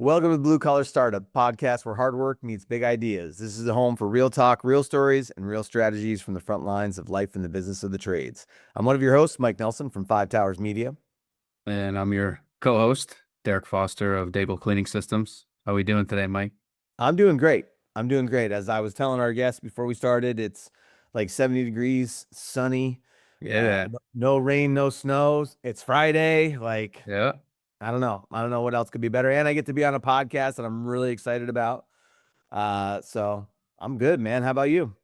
Welcome to the Blue Collar Startup podcast where hard work meets big ideas. This is a home for real talk, real stories, and real strategies from the front lines of life in the business of the trades. I'm one of your hosts, Mike Nelson from Five Towers Media. And I'm your co-host, Derek Foster of Dable Cleaning Systems. How are we doing today, Mike? I'm doing great. As I was telling our guests before we started, it's like 70 degrees, sunny. Yeah. No rain, no snow. It's Friday. Yeah. I don't know. I don't know what else could be better. And I get to be on a podcast that I'm really excited about. So I'm good, man. How about you?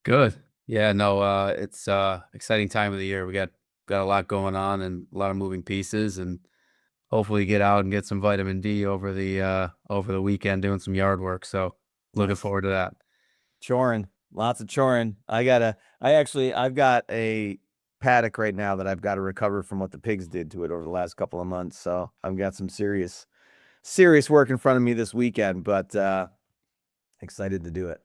Good. Yeah, no, it's exciting time of the year. We got a lot going on and a lot of moving pieces, and hopefully get out and get some vitamin D over the weekend doing some yard work. So looking Nice. forward to that. Choring, lots of choring. I've got a paddock right now that I've got to recover from what the pigs did to it over the last couple of months. So I've got some serious work in front of me this weekend, but excited to do it.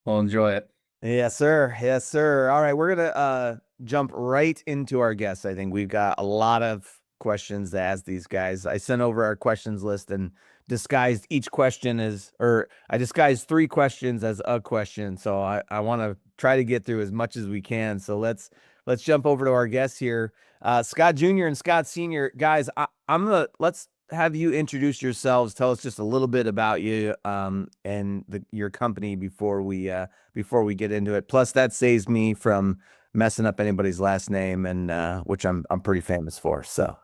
We'll enjoy it. Yes, sir. Yes, sir. All right, we're gonna jump right into our guests. I think we've got a lot of questions to ask these guys. I sent over our questions list and disguised each question I disguised 3 questions as a question. So I want to try to get through as much as we can. So let's jump over to our guests here. Scott Jr. and Scott Sr. Guys, let's have you introduce yourselves. Tell us just a little bit about you and your company before we get into it. Plus, that saves me from messing up anybody's last name, and which I'm pretty famous for. So,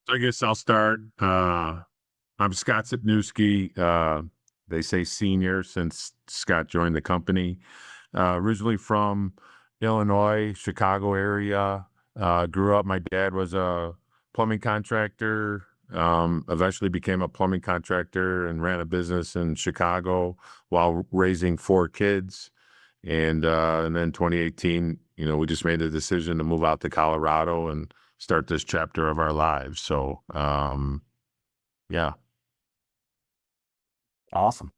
I guess I'll start. I'm Scott Sypniewski. They say senior since Scott joined the company. Originally from Illinois, Chicago area. Grew up. My dad was a plumbing contractor. Eventually became a plumbing contractor and ran a business in Chicago while raising 4 kids. And then 2018, we just made the decision to move out to Colorado and start this chapter of our lives. So, yeah. awesome.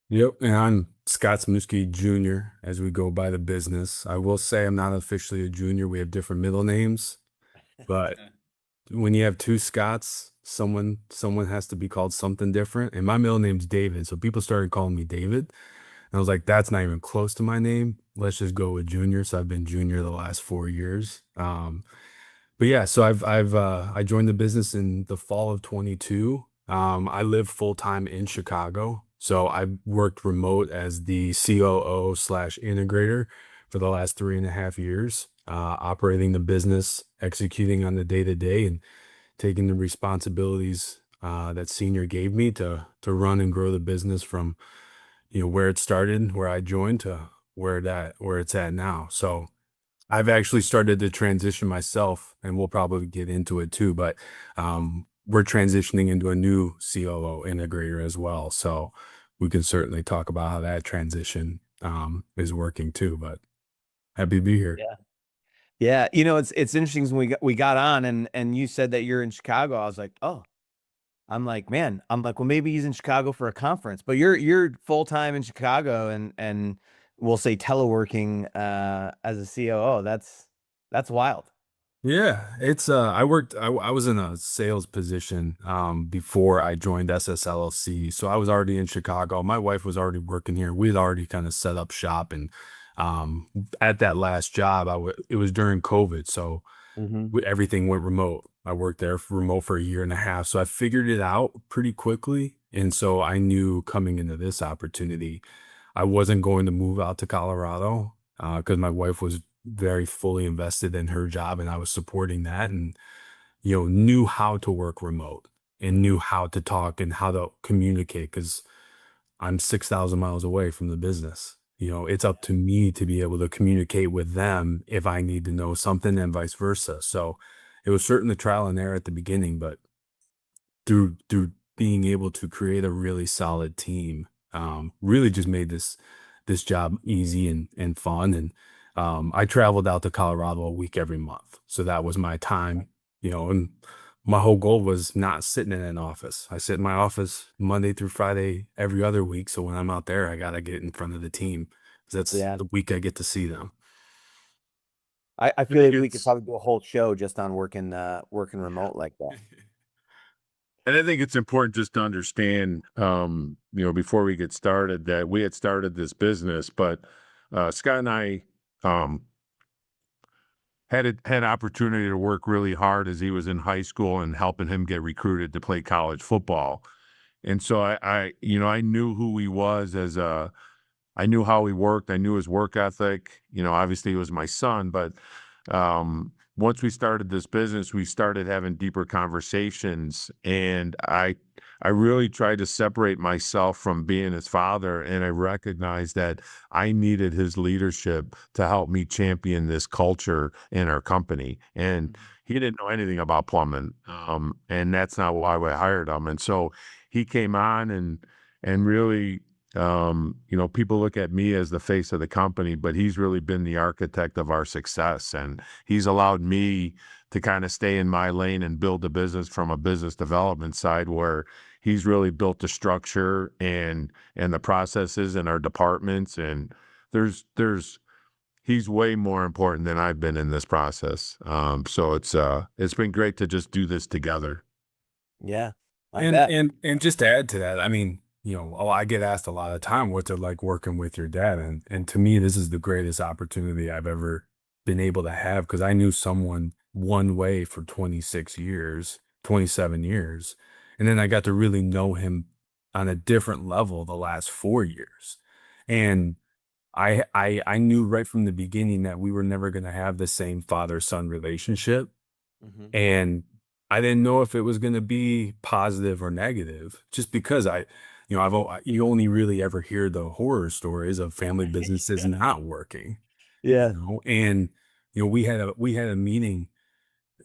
Yep, and I'm Scott Sypniewski Jr. as we go by the business. I will say I'm not officially a junior. We have different middle names, but when you have 2 Scotts, someone has to be called something different. And my middle name's David, so people started calling me David. And I was like, that's not even close to my name. Let's just go with Junior. So I've been Junior the last 4 years. But yeah, so I joined the business in the fall of 22. I live full time in Chicago. So I worked remote as the COO / integrator for the last 3.5 years, operating the business, executing on the day to day, and taking the responsibilities that Senior gave me to run and grow the business from where it started, where I joined, to where it's at now. So I've actually started to transition myself, and we'll probably get into it too, but we're transitioning into a new COO integrator as well. So we can certainly talk about how that transition is working too, but happy to be here. Yeah. It's interesting when we got on and you said that you're in Chicago. I was like, oh, man, well, maybe he's in Chicago for a conference, but you're full time in Chicago and we'll say teleworking as a COO. That's wild. Yeah, it's I was in a sales position before I joined SSLLC. So I was already in Chicago. My wife was already working here. We'd already kind of set up shop, and at that last job it was during COVID. So everything went remote. I worked there remote for 1.5 years. So I figured it out pretty quickly. And so I knew coming into this opportunity, I wasn't going to move out to Colorado because my wife was very fully invested in her job and I was supporting that, and knew how to work remote and knew how to talk and how to communicate because I'm 6,000 miles away from the business. It's up to me to be able to communicate with them if I need to know something and vice versa. So it was certainly trial and error at the beginning, but through being able to create a really solid team, really just made this job easy and fun. And I traveled out to Colorado a week every month. So that was my time, and my whole goal was not sitting in an office. I sit in my office Monday through Friday every other week. So when I'm out there, I got to get in front of the team. That's the week I get to see them. I feel like we could probably do a whole show just on working remote like that. And I think it's important just to understand, before we get started, that we had started this business, but Scott and I had opportunity to work really hard as he was in high school and helping him get recruited to play college football. And so I knew who he was I knew how he worked. I knew his work ethic. Obviously he was my son, but once we started this business, we started having deeper conversations, and I really tried to separate myself from being his father, and I recognized that I needed his leadership to help me champion this culture in our company. And he didn't know anything about plumbing, and that's not why we hired him. And so he came on and really, people look at me as the face of the company, but he's really been the architect of our success. And he's allowed me to kind of stay in my lane and build the business from a business development side, where he's really built the structure and the processes in our departments. And he's way more important than I've been in this process. So it's been great to just do this together. Yeah. And just to add to that, I mean, I get asked a lot of time, what's it like working with your dad? And to me, this is the greatest opportunity I've ever been able to have, because I knew someone one way for 26 years, 27 years. And then I got to really know him on a different level the last 4 years. And I knew right from the beginning that we were never going to have the same father-son relationship. Mhm. And I didn't know if it was going to be positive or negative, just because you only really ever hear the horror stories of family businesses not working. Yeah. And we had a meeting,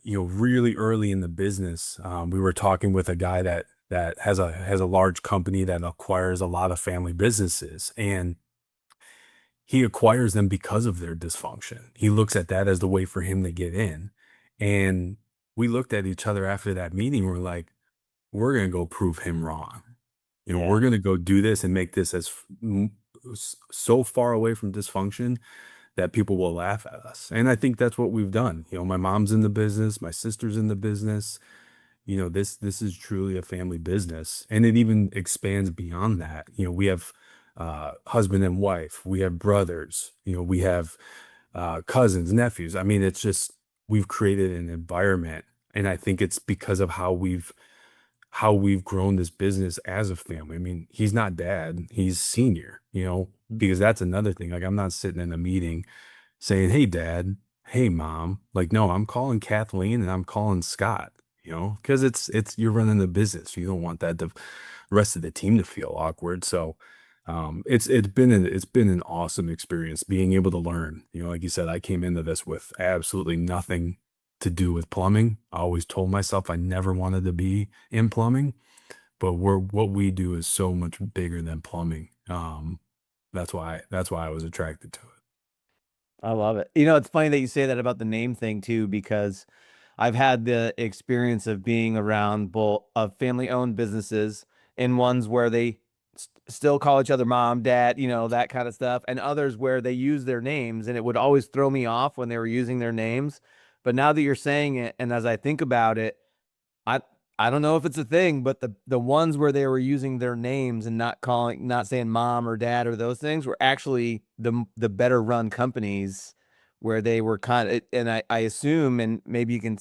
really early in the business. We were talking with a guy that has a large company that acquires a lot of family businesses, and he acquires them because of their dysfunction. He looks at that as the way for him to get in. And we looked at each other after that meeting. We're like, we're going to go prove him wrong. Yeah. We're going to go do this and make this so far away from dysfunction that people will laugh at us. And I think that's what we've done. My mom's in the business, my sister's in the business. This is truly a family business, and it even expands beyond that. We have husband and wife, we have brothers, we have cousins, nephews. I mean, it's just, we've created an environment, and I think it's because of how we've grown this business as a family. I mean, he's not dad, he's senior, because that's another thing. Like, I'm not sitting in a meeting saying, hey dad, hey mom. Like, no, I'm calling Kathleen and I'm calling Scott, because it's you're running the business. You don't want the rest of the team to feel awkward. So it's been an awesome experience being able to learn. Like you said, I came into this with absolutely nothing to do with plumbing. I always told myself I never wanted to be in plumbing, but what we do is so much bigger than plumbing. That's why I was attracted to it. I love it. It's funny that you say that about the name thing too, because I've had the experience of being around both of family-owned businesses, and ones where they still call each other mom, dad, that kind of stuff, and others where they use their names, and it would always throw me off when they were using their names. But now that you're saying it, and as I think about it, I I don't know if it's a thing, but the ones where they were using their names and not saying mom or dad or those things were actually the better run companies, where they were kind of, and I assume, and maybe you can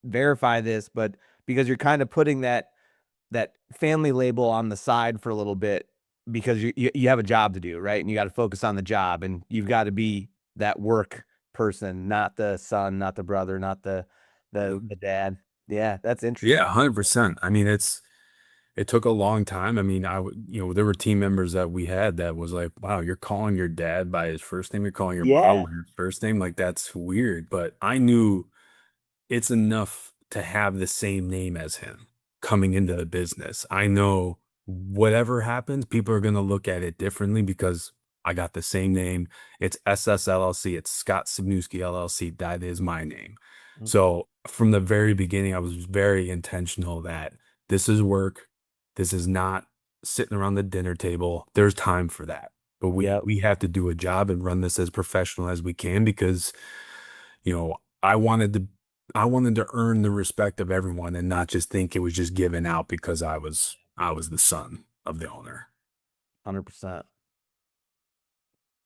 verify this, but because you're kind of putting that family label on the side for a little bit, because you have a job to do, right? And you got to focus on the job, and you've got to be that work person, not the son, not the brother, not the dad. Yeah, that's interesting. Yeah, 100%. I mean, it took a long time. I mean, there were team members that we had that was like, wow, you're calling your dad by his first name, you're calling your mom Yeah. by her first name. Like, that's weird. But I knew it's enough to have the same name as him coming into the business. I know whatever happens, people are going to look at it differently because I got the same name. It's SSLLC. It's Scott Sypniewski LLC. That is my name. Mhm. So from the very beginning, I was very intentional that this is work. This is not sitting around the dinner table. There's time for that. But Yep. we have to do a job and run this as professional as we can, because, I wanted to I wanted to earn the respect of everyone and not just think it was just given out because I was the son of the owner. 100%.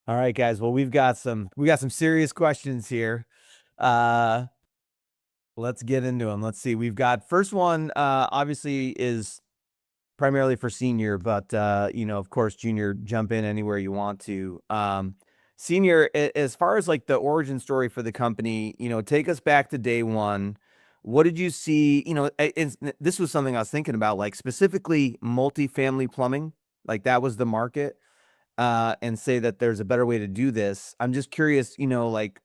All right, guys. Well, we got some serious questions here. Let's get into them. Let's see. We've got first one, obviously is primarily for senior, but of course, junior, jump in anywhere you want to. Senior, as far as like the origin story for the company, take us back to day one. What did you see? This was something I was thinking about, like specifically multifamily plumbing, like that was the market, and say that there's a better way to do this. I'm just curious, like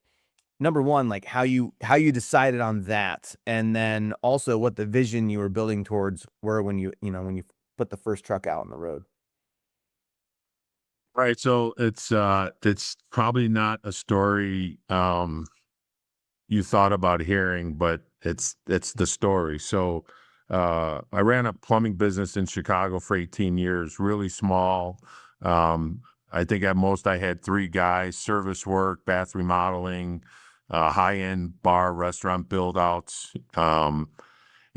number one, like how you decided on that, and then also what the vision you were building towards were when you put the first truck out on the road. Right. So it's probably not a story you thought about hearing, but it's the story. So I ran a plumbing business in Chicago for 18 years, really small. I think at most I had 3 guys, service work, bath remodeling, high-end bar, restaurant build-outs. And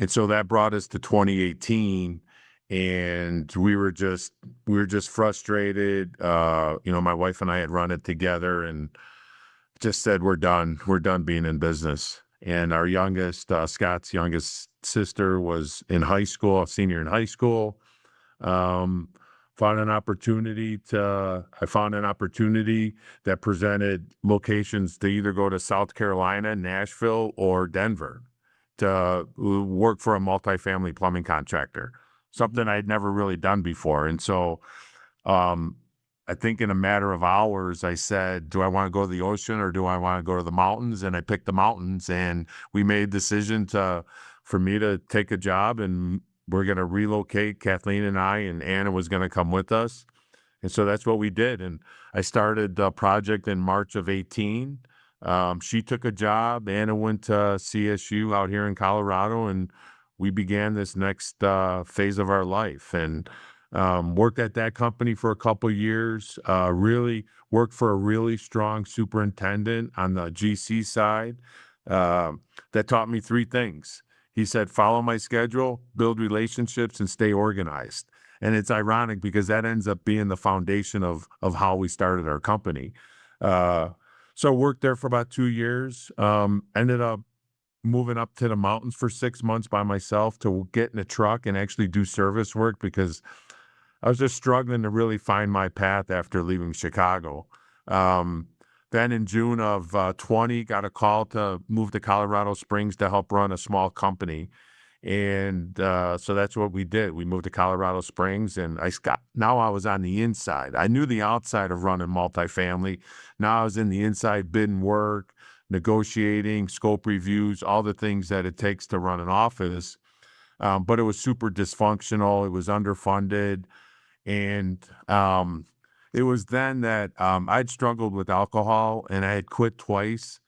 so that brought us to 2018, and we were just frustrated. My wife and I had run it together and just said, we're done being in business. And our youngest, Scott's youngest sister, was in high school, a senior in high school. I found an opportunity that presented locations to either go to South Carolina, Nashville, or Denver to work for a multifamily plumbing contractor, something I'd never really done before. And so I think in a matter of hours, I said, do I want to go to the ocean or do I want to go to the mountains? And I picked the mountains, and we made a decision for me to take a job, and we're going to relocate. Kathleen and I, and Anna was going to come with us. And so that's what we did. And I started the project in March of 18. She took a job. Anna went to CSU out here in Colorado, and we began this next phase of our life. And worked at that company for a couple of years, really worked for a really strong superintendent on the GC side that taught me 3 things. He said, follow my schedule, build relationships, and stay organized. And it's ironic because that ends up being the foundation of how we started our company. So worked there for about 2 years, ended up moving up to the mountains for 6 months by myself to get in a truck and actually do service work because I was just struggling to really find my path after leaving Chicago. Then in June of 20, got a call to move to Colorado Springs to help run a small company. And so that's what we did. We moved to Colorado Springs, and now I was on the inside. I knew the outside of running multifamily. Now I was in the inside, bidding work, negotiating, scope reviews, all the things that it takes to run an office. But it was super dysfunctional. It was underfunded. And it was then that I'd struggled with alcohol, and I had quit twice.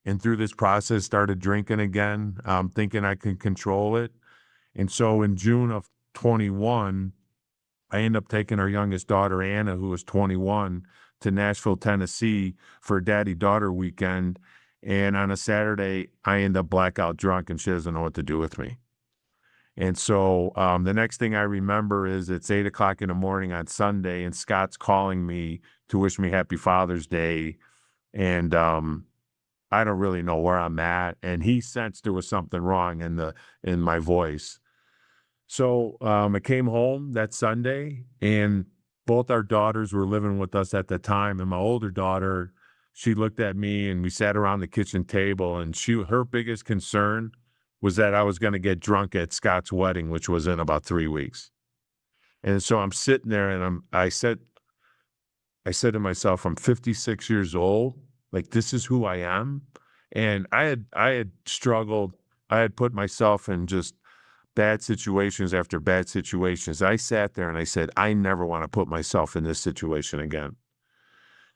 And through this process, started drinking again, thinking I could control it. And so in June of 21, I ended up taking our youngest daughter, Anna, who was 21, to Nashville, Tennessee for a daddy-daughter weekend. And on a Saturday, I end up blackout drunk, and she doesn't know what to do with me. And so the next thing I remember is it's 8 o'clock in the morning on Sunday, and Scott's calling me to wish me Happy Father's Day. And I don't really know where I'm at. And he sensed there was something wrong in my voice. So I came home that Sunday, and both our daughters were living with us at the time. And my older daughter, she looked at me, and we sat around the kitchen table, and her biggest concern was that I was going to get drunk at Scott's wedding, which was in about 3 weeks. And so I'm sitting there, and I said to myself, I'm 56 years old. Like, this is who I am. And I had struggled. I had put myself in just bad situations after bad situations. I sat there and I said, I never want to put myself in this situation again.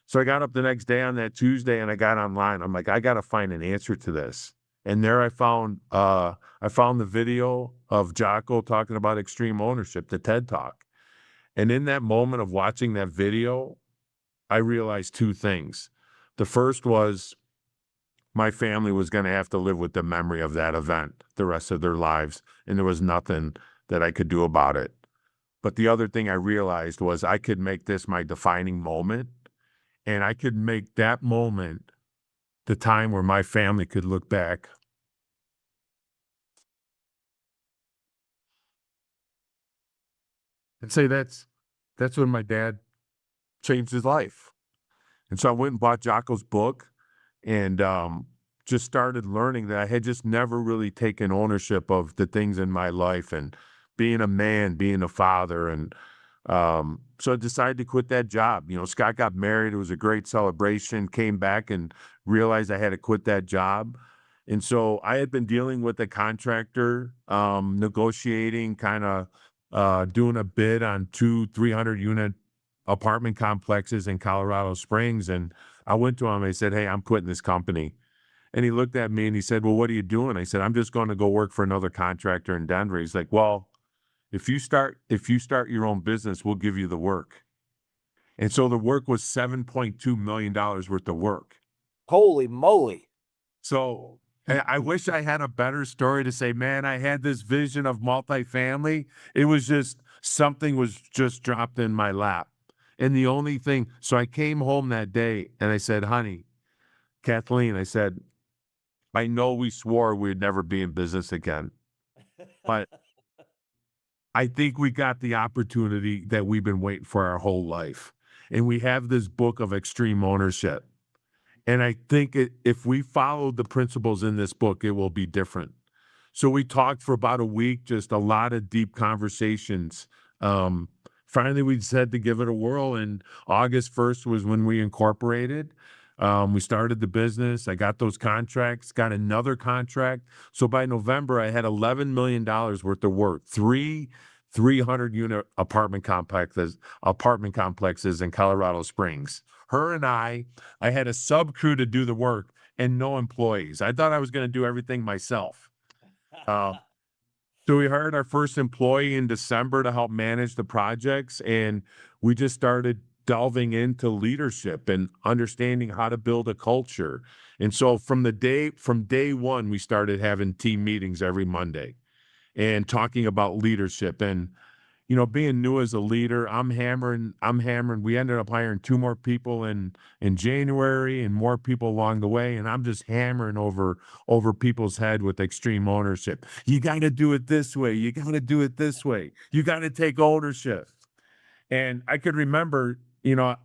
So I got up the next day on that Tuesday, and I got online. I'm like, I got to find an answer to this. And there I found the video of Jocko talking about extreme ownership, the TED Talk. And in that moment of watching that video, I realized 2 things. The first was my family was going to have to live with the memory of that event the rest of their lives, and there was nothing that I could do about it. But the other thing I realized was I could make this my defining moment, and I could make that moment the time where my family could look back and say, that's when my dad changed his life. And so I went and bought Jocko's book and just started learning that I had just never really taken ownership of the things in my life and being a man, being a father. And so I decided to quit that job. You know, Scott got married. It was a great celebration, came back and realized I had to quit that job. And so I had been dealing with a contractor, negotiating, kind of doing a bid on 300 unit apartment complexes in Colorado Springs. And I went to him, I said, hey, I'm quitting this company. And he looked at me and he said, well, what are you doing? I said, I'm just going to go work for another contractor in Denver. He's like, well, if you start your own business, we'll give you the work. And so the work was $7.2 million worth of work. Holy moly. So I wish I had a better story to say, man, I had this vision of multifamily. It was just, something was just dropped in my lap. And the only thing, so I came home that day and I said, honey, Kathleen, I said, I know we swore we'd never be in business again, but I think we got the opportunity that we've been waiting for our whole life. And we have this book of extreme ownership. And I think if we follow the principles in this book, it will be different. So we talked for about a week, just a lot of deep conversations. Finally, we decided to give it a whirl, and August 1st was when we incorporated. We started the business. I got those contracts, got another contract. So by November, I had $11 million worth of work, 300-unit apartment complexes in Colorado Springs. Her and I had a sub crew to do the work and no employees. I thought I was going to do everything myself. So we hired our first employee in December to help manage the projects, and we just started delving into leadership and understanding how to build a culture. And so from day one, we started having team meetings every Monday and talking about leadership. And, you know, being new as a leader, I'm hammering. We ended up hiring 2 more people in January and more people along the way. And I'm just hammering over people's head with extreme ownership. You got to do it this way. You got to do it this way. You got to take ownership. And I could remember, you know,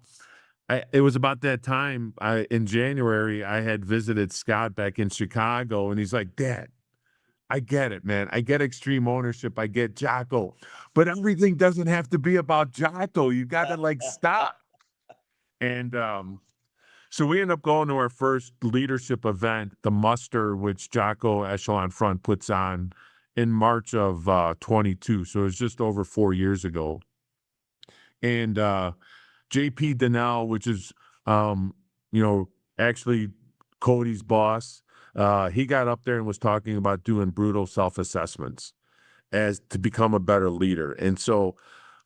it was about that time in January, I had visited Scott back in Chicago, and he's like, Dad, I get it, man. I get extreme ownership. I get Jocko, but everything doesn't have to be about Jocko. You got to like stop. And so we end up going to our first leadership event, the muster, which Jocko Echelon Front puts on in March of 22. So it was just over 4 years ago. And JP Dinnell, which is, actually Cody's boss, he got up there and was talking about doing brutal self-assessments as to become a better leader. And so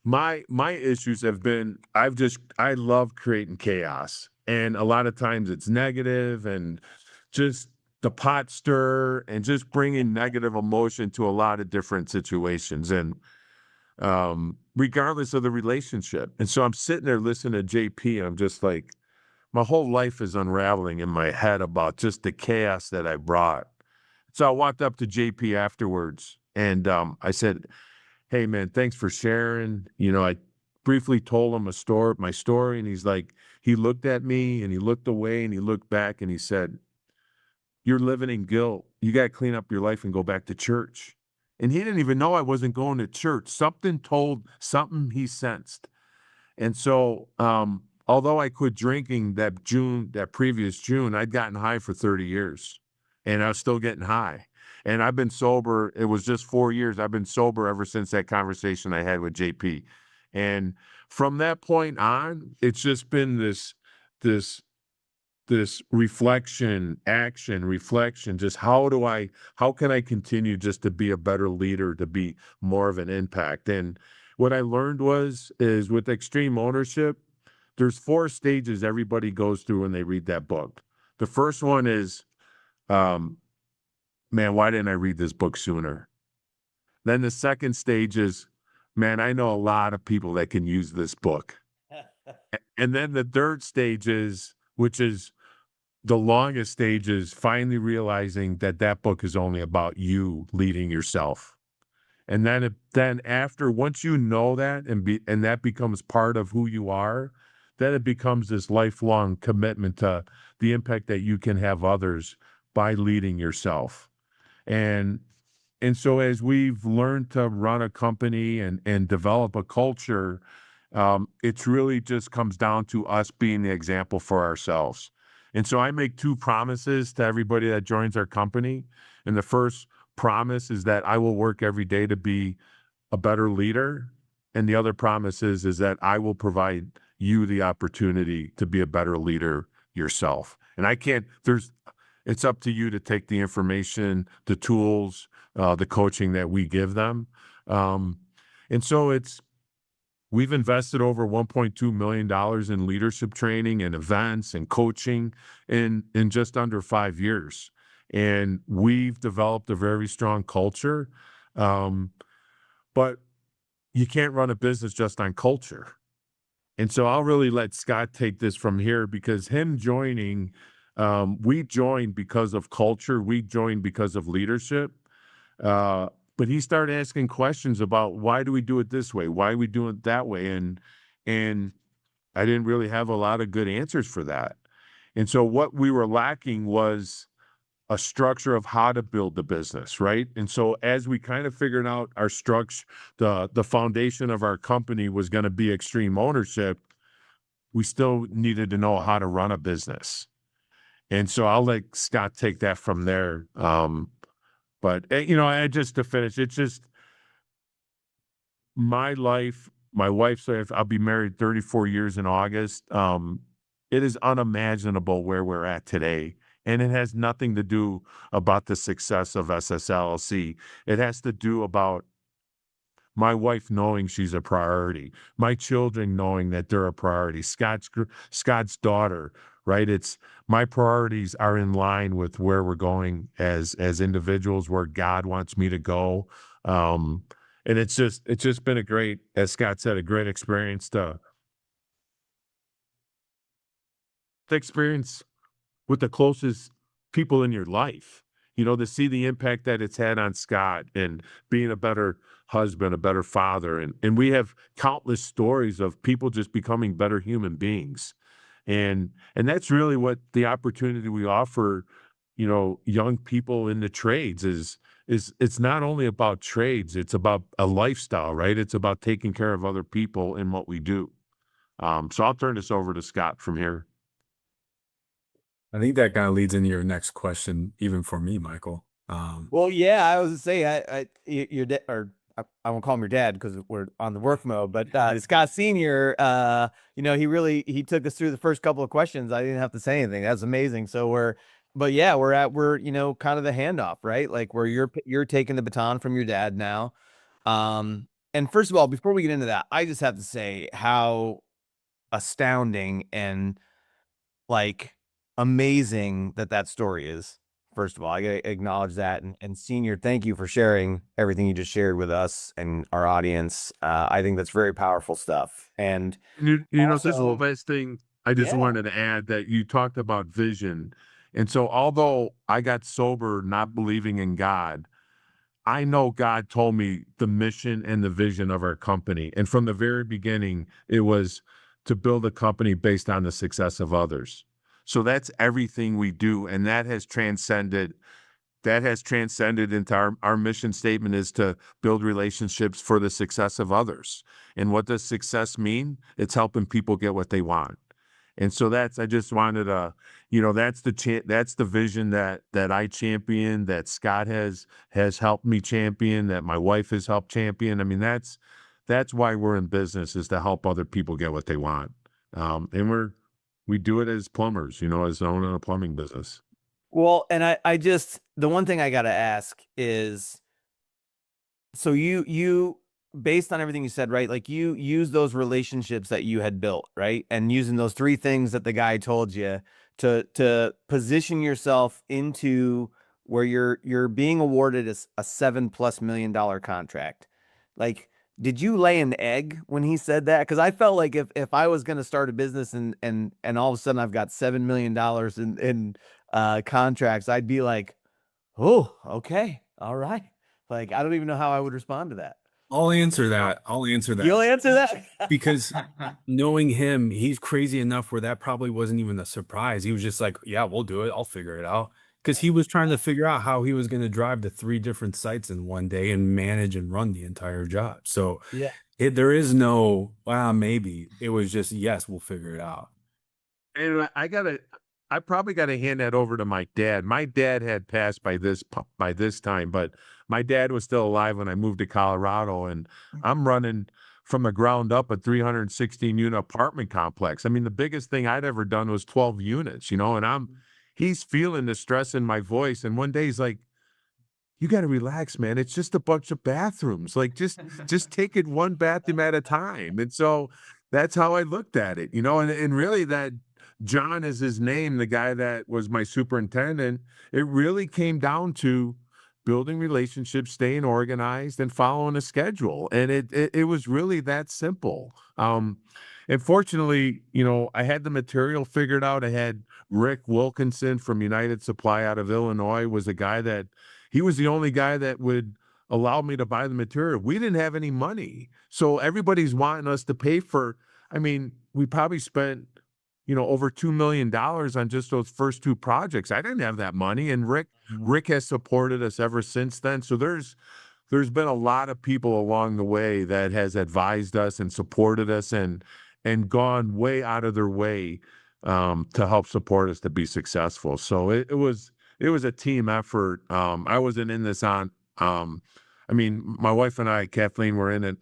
my issues have been, I love creating chaos. And a lot of times it's negative and just the pot stir and just bringing negative emotion to a lot of different situations. And regardless of the relationship. And so I'm sitting there listening to JP, and I'm just like, my whole life is unraveling in my head about just the chaos that I brought. So I walked up to JP afterwards and I said, hey man, thanks for sharing. You know, I briefly told him my story, and he's like, he looked at me and he looked away and he looked back and he said, you're living in guilt. You got to clean up your life and go back to church. And he didn't even know I wasn't going to church. Something he sensed. And so, although I quit drinking that previous June, I'd gotten high for 30 years and I was still getting high. And I've been sober. It was just 4 years. I've been sober ever since that conversation I had with JP. And from that point on, it's just been this reflection, just how can I continue just to be a better leader, to be more of an impact? And what I learned is with extreme ownership, there's 4 stages everybody goes through when they read that book. The first one is Man, why didn't I read this book sooner? Then the second stage is, man, I know a lot of people that can use this book. And then the third stage is, which is the longest stage, is finally realizing that that book is only about you leading yourself. And then after, once you know that and that becomes part of who you are, then it becomes this lifelong commitment to the impact that you can have others by leading yourself. And so as we've learned to run a company and develop a culture, it's really just comes down to us being the example for ourselves. And so I make two promises to everybody that joins our company. And the first promise is that I will work every day to be a better leader. And the other promise is that I will provide you the opportunity to be a better leader yourself. And it's up to you to take the information, the tools, the coaching that we give them. And so we've invested over $1.2 million in leadership training and events and coaching in just under 5 years. And we've developed a very strong culture. But you can't run a business just on culture. And so I'll really let Scott take this from here, because him joining, we joined because of culture. We joined because of leadership. But he started asking questions about, why do we do it this way? Why are we doing it that way? And I didn't really have a lot of good answers for that. And so what we were lacking was a structure of how to build the business, right? And so as we kind of figured out our structure, the foundation of our company was going to be extreme ownership, we still needed to know how to run a business. And so I'll let Scott take that from there. But just to finish, it's just my life, my wife's life. I'll be married 34 years in August. It is unimaginable where we're at today. And it has nothing to do about the success of SSLLC. It has to do about my wife knowing she's a priority, my children knowing that they're a priority, Scott's daughter, right? It's my priorities are in line with where we're going as individuals, where God wants me to go. And it's just been a great, as Scott said, a great experience to experience with the closest people in your life, to see the impact that it's had on Scott and being a better husband, a better father. And we have countless stories of people just becoming better human beings. And that's really what the opportunity we offer, young people in the trades is it's not only about trades, it's about a lifestyle, right? It's about taking care of other people in what we do. So I'll turn this over to Scott from here. I think that kind of leads into your next question, even for me, Michael. Well, yeah, I was to say, your dad, or I won't call him your dad because we're on the work mode, but Scott Sr., he took us through the first couple of questions. I didn't have to say anything. That's amazing. So we're kind of the handoff, right? Like where you're taking the baton from your dad now. And first of all, before we get into that, I just have to say how astounding and amazing that story is. First of all, I gotta acknowledge that. And Senior, thank you for sharing everything you just shared with us and our audience. I think that's very powerful stuff. And this is the also, best thing I just yeah. wanted to add, that you talked about vision. And so although I got sober not believing in God, I know God told me the mission and the vision of our company. And from the very beginning, it was to build a company based on the success of others. So that's everything we do. And that has transcended into our mission statement, is to build relationships for the success of others. And what does success mean? It's helping people get what they want. And so I just wanted to, that's the vision that I champion, that Scott has helped me champion, that my wife has helped champion. I mean, that's why we're in business, is to help other people get what they want. And we do it as plumbers, as owning a plumbing business. Well, and the one thing I got to ask is, so you based on everything you said, right? Like you use those relationships that you had built, right? And using those 3 things that the guy told you to position yourself into where you're being awarded a $7+ million contract. Like, did you lay an egg when he said that? Because I felt like if I was going to start a business and all of a sudden I've got $7 million in contracts, I'd be like, oh, okay, all right. Like, I don't even know how I would respond to that. I'll answer that. I'll answer that. You'll answer that? Because knowing him, he's crazy enough where that probably wasn't even a surprise. He was just like, yeah, we'll do it. I'll figure it out. Because he was trying to figure out how he was going to drive to 3 different sites in one day and manage and run the entire job. So Yeah. there is no, well, maybe. It was just, yes, we'll figure it out. And I probably gotta hand that over to my dad. My dad had passed by this time, but my dad was still alive when I moved to Colorado, and I'm running from the ground up a 316 unit apartment complex. I mean, the biggest thing I'd ever done was 12 units, and he's feeling the stress in my voice. And one day he's like, you got to relax, man. It's just a bunch of bathrooms. Like, just take it one bathroom at a time. And so that's how I looked at it, and really that John is his name, the guy that was my superintendent. It really came down to building relationships, staying organized, and following a schedule. And it was really that simple. And fortunately, I had the material figured out. I had Rick Wilkinson from United Supply out of Illinois was a guy that he was the only guy that would allow me to buy the material. We didn't have any money. So everybody's wanting us to pay for, we probably spent, over $2 million on just those first 2 projects. I didn't have that money. And Rick has supported us ever since then. So there's been a lot of people along the way that has advised us and supported us and gone way out of their way to help support us to be successful. So it was a team effort. I wasn't in this on, my wife and I, Kathleen, were in it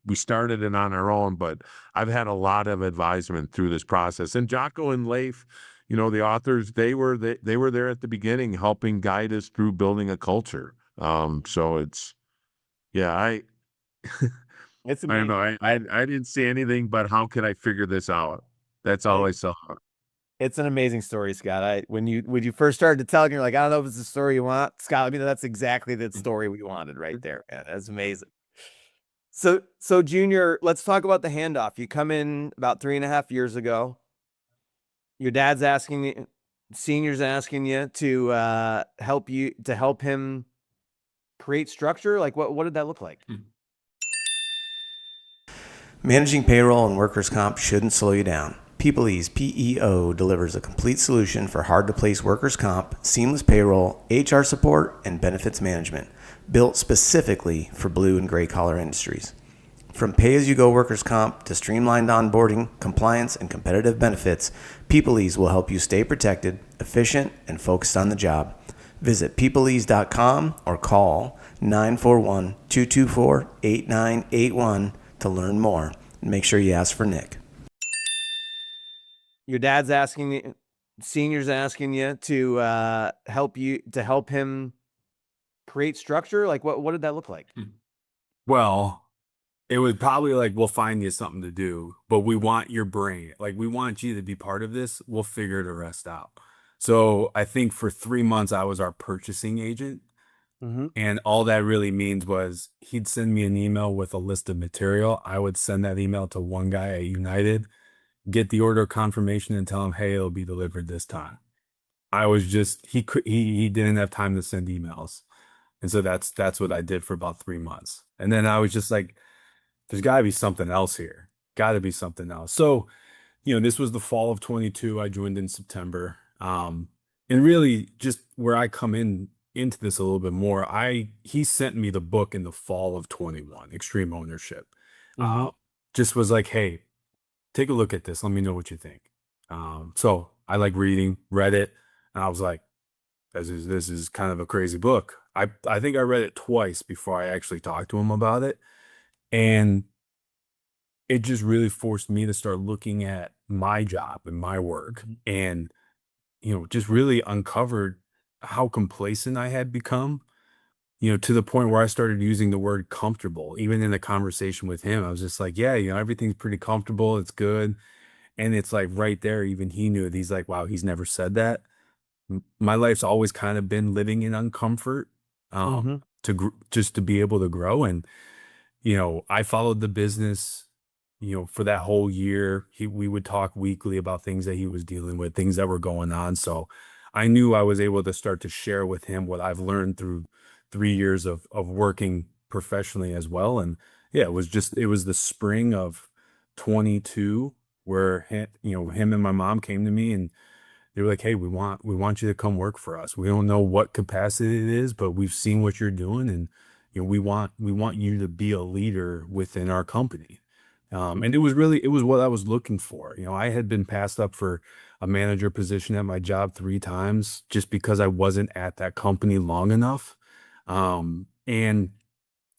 we started it on our own, but I've had a lot of advisement through this process. And Jocko and Leif, the authors, they were there at the beginning, helping guide us through building a culture. So it's, yeah, It's I don't amazing. know. I didn't see anything, but how could I figure this out? That's all I saw. It's an amazing story, Scott. When you first started to tell it, you're like, I don't know if it's the story you want, Scott. That's exactly the story we wanted right there. Man, that's amazing. So Junior, let's talk about the handoff. You come in about 3.5 years ago. Your dad's asking you, Senior's asking you to help him create structure. Like what did that look like? Managing payroll and workers' comp shouldn't slow you down. PeopleEase PEO delivers a complete solution for hard-to-place workers' comp, seamless payroll, HR support, and benefits management, built specifically for blue and gray-collar industries. From pay-as-you-go workers' comp to streamlined onboarding, compliance, and competitive benefits, PeopleEase will help you stay protected, efficient, and focused on the job. Visit peopleease.com or call 941-224-8981 to learn more. And make sure you ask for Nick. Your dad's asking you, Senior's asking you to help him create structure. Like what did that look like? Well, it was probably like, we'll find you something to do, but we want your brain. Like, we want you to be part of this. We'll figure the rest out. So I think for 3 months, I was our purchasing agent. Mm-hmm. And all that really means was he'd send me an email with a list of material. I would send that email to one guy at United, get the order confirmation, and tell him, hey, it'll be delivered this time. I was just, he didn't have time to send emails. And so that's what I did for about 3 months. And then I was just like, there's gotta be something else here. Gotta be something else. So, this was the fall of 22. I joined in September. And really just where I come into this a little bit more, he sent me the book in the fall of 21, Extreme Ownership. Mm-hmm. Just was like, hey, take a look at this. Let me know what you think. So I like read it, and I was like, this is kind of a crazy book. I think I read it twice before I actually talked to him about it. And it just really forced me to start looking at my job and my work, and, just really uncovered how complacent I had become. to the point where I started using the word comfortable, even in the conversation with him. I was just like, yeah, everything's pretty comfortable. It's good. And it's like right there, even he knew it. He's like, wow, he's never said that. My life's always kind of been living in uncomfort, Mm-hmm. just to be able to grow. And, I followed the business, for that whole year. We would talk weekly about things that he was dealing with, things that were going on. So I knew I was able to start to share with him what I've learned through 3 years of working professionally as well. And yeah, it was the spring of 22 where him and my mom came to me and they were like, "Hey, we want you to come work for us. We don't know what capacity it is, but we've seen what you're doing, and we want you to be a leader within our company." And it was what I was looking for. I had been passed up for a manager position at my job 3 times just because I wasn't at that company long enough. And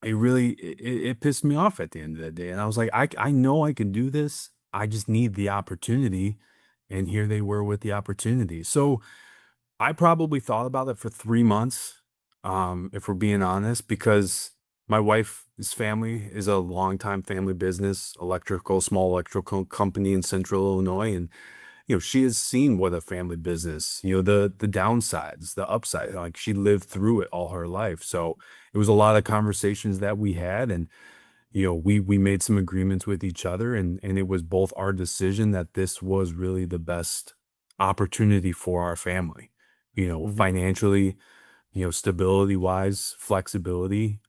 it pissed me off at the end of the day. And I was like, I know I can do this. I just need the opportunity. And here they were with the opportunity. So I probably thought about it for 3 months, if we're being honest, because my wife's family is a longtime family business, small electrical company in central Illinois. And, she has seen what a family business, the downsides, the upside, like she lived through it all her life. So it was a lot of conversations that we had. And, we made some agreements with each other, and it was both our decision that this was really the best opportunity for our family, Mm-hmm. financially, stability wise, flexibility,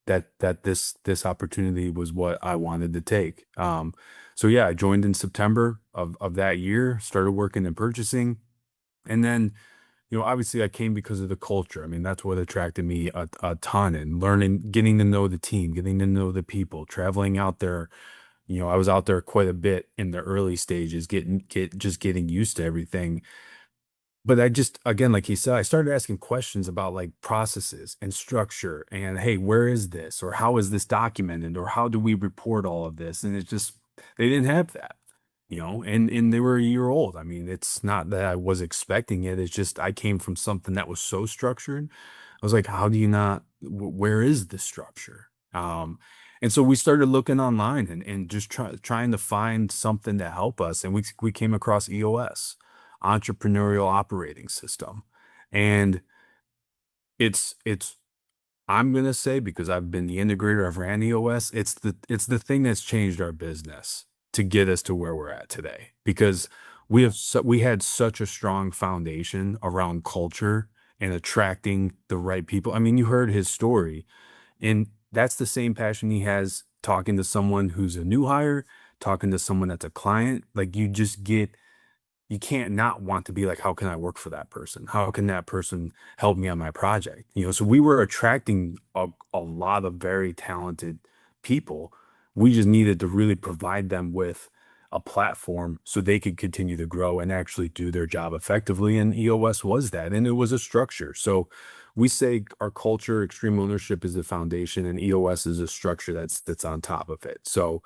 that this opportunity was what I wanted to take. So yeah, I joined in September of that year, started working in purchasing, and then obviously I came because of the culture. I mean, that's what attracted me a ton, and learning, getting to know the team, getting to know the people, traveling out there. I was out there quite a bit in the early stages, just getting used to everything. But I just, again, like he said, I started asking questions about like processes and structure and, hey, where is this? Or how is this documented? Or how do we report all of this? And it's just, they didn't have that, and they were a year old. I mean, it's not that I was expecting it. It's just, I came from something that was so structured. I was like, how do you not, where is the structure? And so we started looking online and just trying to find something to help us. And we came across EOS, Entrepreneurial Operating System. And it's I'm gonna say, because I've been the integrator, I've ran EOS, it's the thing that's changed our business to get us to where we're at today. Because we had such a strong foundation around culture and attracting the right people. I mean, you heard his story, and that's the same passion he has talking to someone who's a new hire, talking to someone that's a client. Like, you can't not want to be like, how can I work for that person? How can that person help me on my project? So we were attracting a lot of very talented people. We just needed to really provide them with a platform so they could continue to grow and actually do their job effectively. And EOS was that, and it was a structure. So we say our culture, extreme ownership is the foundation, and EOS is a structure that's on top of it. So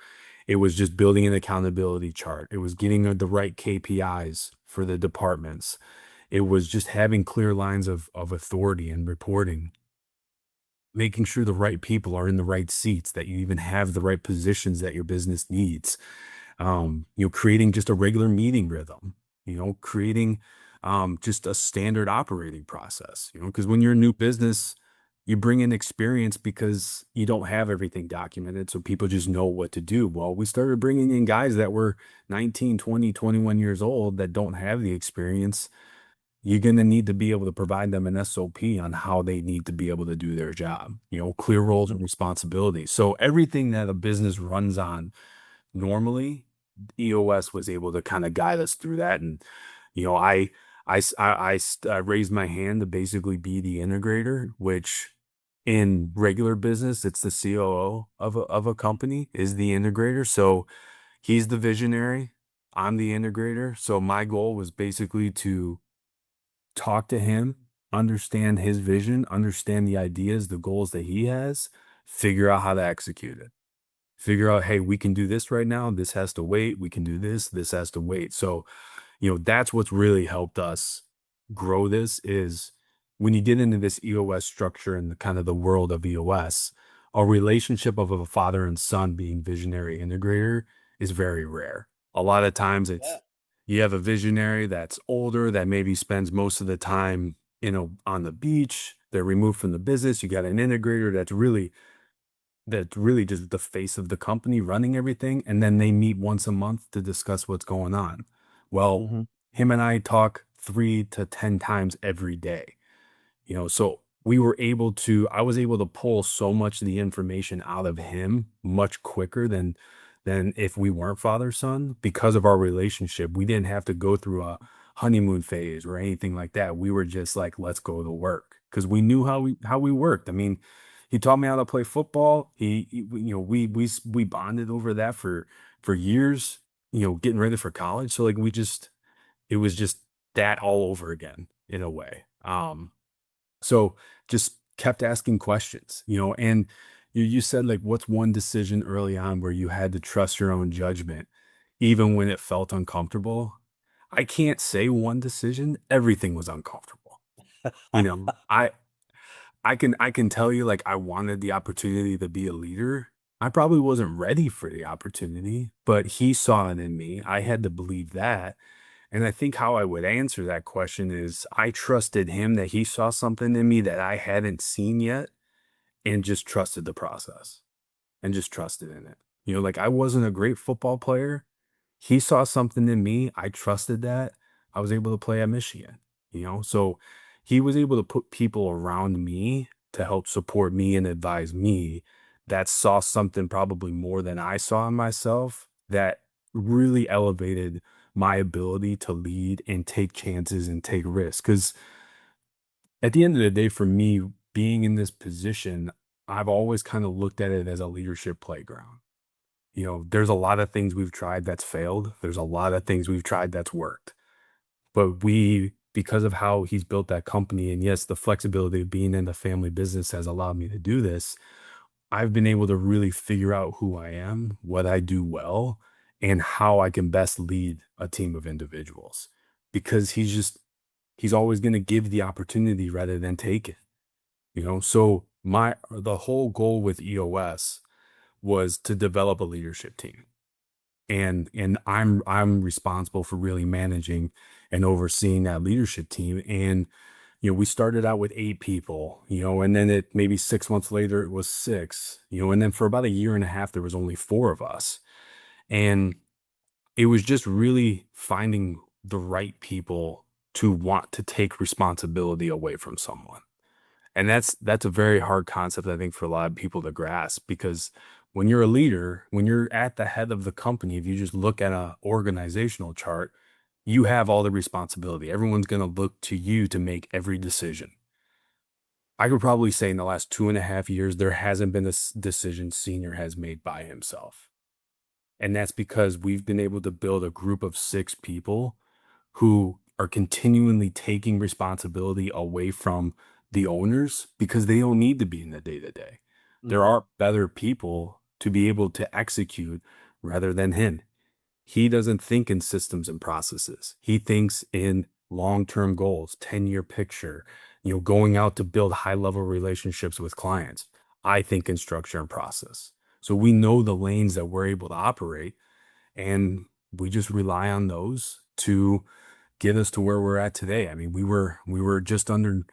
it was just building an accountability chart. It was getting the right KPIs for the departments. It was just having clear lines of authority and reporting, making sure the right people are in the right seats, that you even have the right positions that your business needs. Creating just a regular meeting rhythm, creating just a standard operating process, because when you're a new business, you bring in experience because you don't have everything documented. So people just know what to do. Well, we started bringing in guys that were 19, 20, 21 years old that don't have the experience. You're going to need to be able to provide them an SOP on how they need to be able to do their job, clear roles and responsibilities. So everything that a business runs on normally, EOS was able to kind of guide us through that. And, I raised my hand to basically be the integrator, which in regular business, it's the COO of a company is the integrator. So he's the visionary. I'm the integrator. So my goal was basically to talk to him, understand his vision, understand the ideas, the goals that he has, figure out how to execute it. Figure out, hey, we can do this right now. This has to wait. We can do this. This has to wait. So, that's what's really helped us grow this is when you get into this EOS structure and the kind of the world of EOS, a relationship of a father and son being visionary integrator is very rare. A lot of times it's you have a visionary that's older that maybe spends most of the time, on the beach. They're removed from the business. You got an integrator that's really just the face of the company running everything. And then they meet once a month to discuss what's going on. Well, Mhm. him and I talk 3 to 10 times every day. So I was able to pull so much of the information out of him much quicker than if we weren't father son because of our relationship. We didn't have to go through a honeymoon phase or anything like that. We were just like, let's go to work because we knew how we worked. I mean, he taught me how to play football. We bonded over that for years. Getting ready for college. So like it was just that all over again in a way. So just kept asking questions, and you said like, what's one decision early on where you had to trust your own judgment, even when it felt uncomfortable? I can't say one decision. Everything was uncomfortable. You know, I can tell you like I wanted the opportunity to be a leader. I probably wasn't ready for the opportunity, but he saw it in me. I had to believe that. And I think how I would answer that question is I trusted him that he saw something in me that I hadn't seen yet and just trusted the process and just trusted in it. Like I wasn't a great football player. He saw something in me. I trusted that. I was able to play at Michigan. So he was able to put people around me to help support me and advise me that saw something probably more than I saw in myself that really elevated my ability to lead and take chances and take risks. Because at the end of the day, for me, being in this position, I've always kind of looked at it as a leadership playground. There's a lot of things we've tried that's failed. There's a lot of things we've tried that's worked. But because of how he's built that company, and yes, the flexibility of being in the family business has allowed me to do this, I've been able to really figure out who I am, what I do well, and how I can best lead a team of individuals. Because he's always going to give the opportunity rather than take it. So the whole goal with EOS was to develop a leadership team. And I'm responsible for really managing and overseeing that leadership team. And we started out with 8 people, and then it maybe 6 months later it was 6, and then for about a year and a half there was only 4 of us. And it was just really finding the right people to want to take responsibility away from someone. And that's a very hard concept, I think, for a lot of people to grasp, because when you're a leader, when you're at the head of the company, if you just look at an organizational chart, you have all the responsibility. Everyone's going to look to you to make every decision. I could probably say in the last 2.5 years, there hasn't been a decision Senior has made by himself. And that's because we've been able to build a group of 6 people who are continually taking responsibility away from the owners because they don't need to be in the day to day. There are better people to be able to execute rather than him. He doesn't think in systems and processes. He thinks in long-term goals, 10-year picture, going out to build high-level relationships with clients. I think in structure and process. So we know the lanes that we're able to operate, and we just rely on those to get us to where we're at today. I mean, we were just under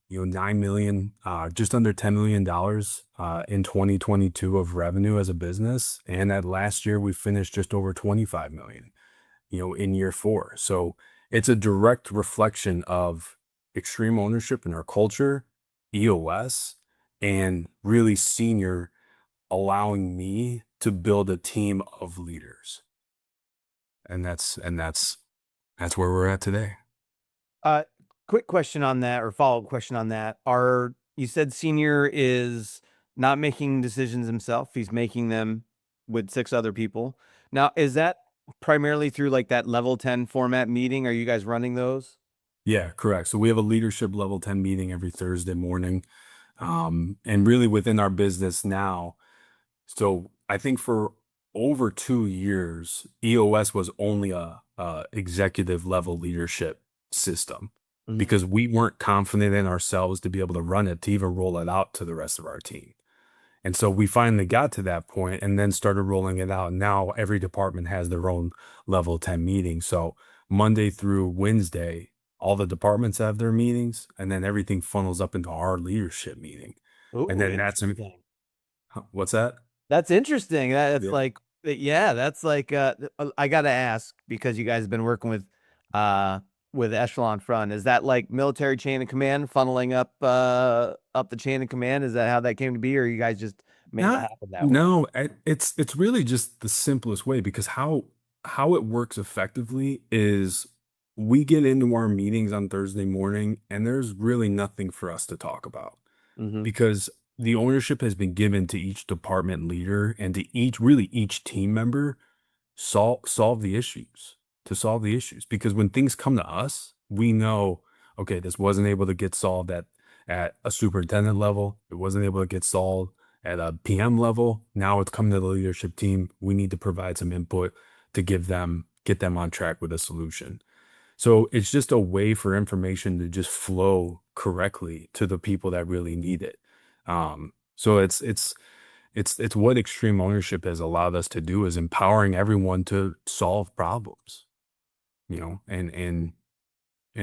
9 million, just under $10 million in 2022 of revenue as a business. And that last year we finished just over 25 million, in year 4. So it's a direct reflection of extreme ownership in our culture, EOS, and really Senior allowing me to build a team of leaders. And that's where we're at today. Quick question on that, or follow-up question on that. You said Senior is not making decisions himself. He's making them with 6 other people. Now, is that primarily through like that level 10 format meeting? Are you guys running those? Yeah, correct. So we have a leadership level 10 meeting every Thursday morning. And really within our business now, so I think for over 2 years, EOS was only a executive level leadership system. because we weren't confident in ourselves to be able to run it, to even roll it out to the rest of our team. And so we finally got to that point and then started rolling it out. Now every department has their own level 10 meeting. So Monday through Wednesday, all the departments have their meetings, and then everything funnels up into our leadership meeting. And Ooh, then that's interesting. what's that? That's interesting. That's Yeah. like, yeah, that's like, I gotta ask, because you guys have been working with Echelon Front. Is that like military chain of command funneling up the chain of command? Is that how that came to be, or you guys just made it Not, happen that way? no, it's really just the simplest way, because how it works effectively is we get into our meetings on Thursday morning and there's really nothing for us to talk about, Mm-hmm. because the ownership has been given to each department leader and to each team member solve the issues, to solve the issues. Because when things come to us, we know, okay, this wasn't able to get solved at a superintendent level. It wasn't able to get solved at a PM level. Now it's coming to the leadership team. We need to provide some input to get them on track with a solution. So it's just a way for information to just flow correctly to the people that really need it. So it's what extreme ownership has allowed us to do, is empowering everyone to solve problems, and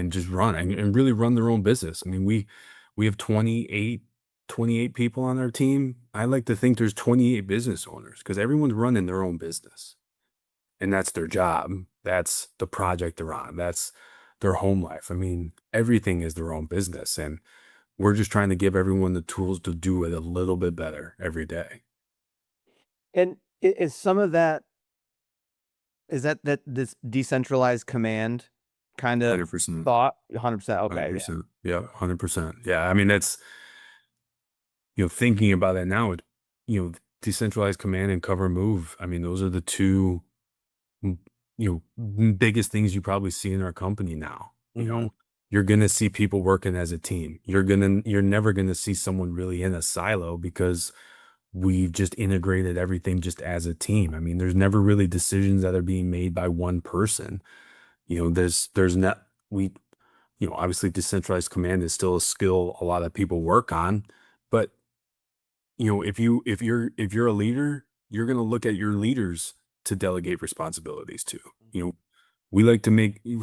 just run and really run their own business. I mean, we have 28 people on our team. I like to think there's 28 business owners, because everyone's running their own business, and that's their job. That's the project they're on. That's their home life. I mean, everything is their own business, and we're just trying to give everyone the tools to do it a little bit better every day. And is some of that, is that this decentralized command kind of 100%. thought? 100%. Okay. Yeah. 100%. Yeah, 100%. Yeah, I mean, that's, thinking about it now, decentralized command and cover move. I mean, those are the two, mm, biggest things you probably see in our company now. Mm-hmm. You're gonna see people working as a team. You're never gonna see someone really in a silo, because we've just integrated everything just as a team. I mean, there's never really decisions that are being made by one person. There's not we obviously decentralized command is still a skill a lot of people work on, but if you're a leader, you're going to look at your leaders to delegate responsibilities to. We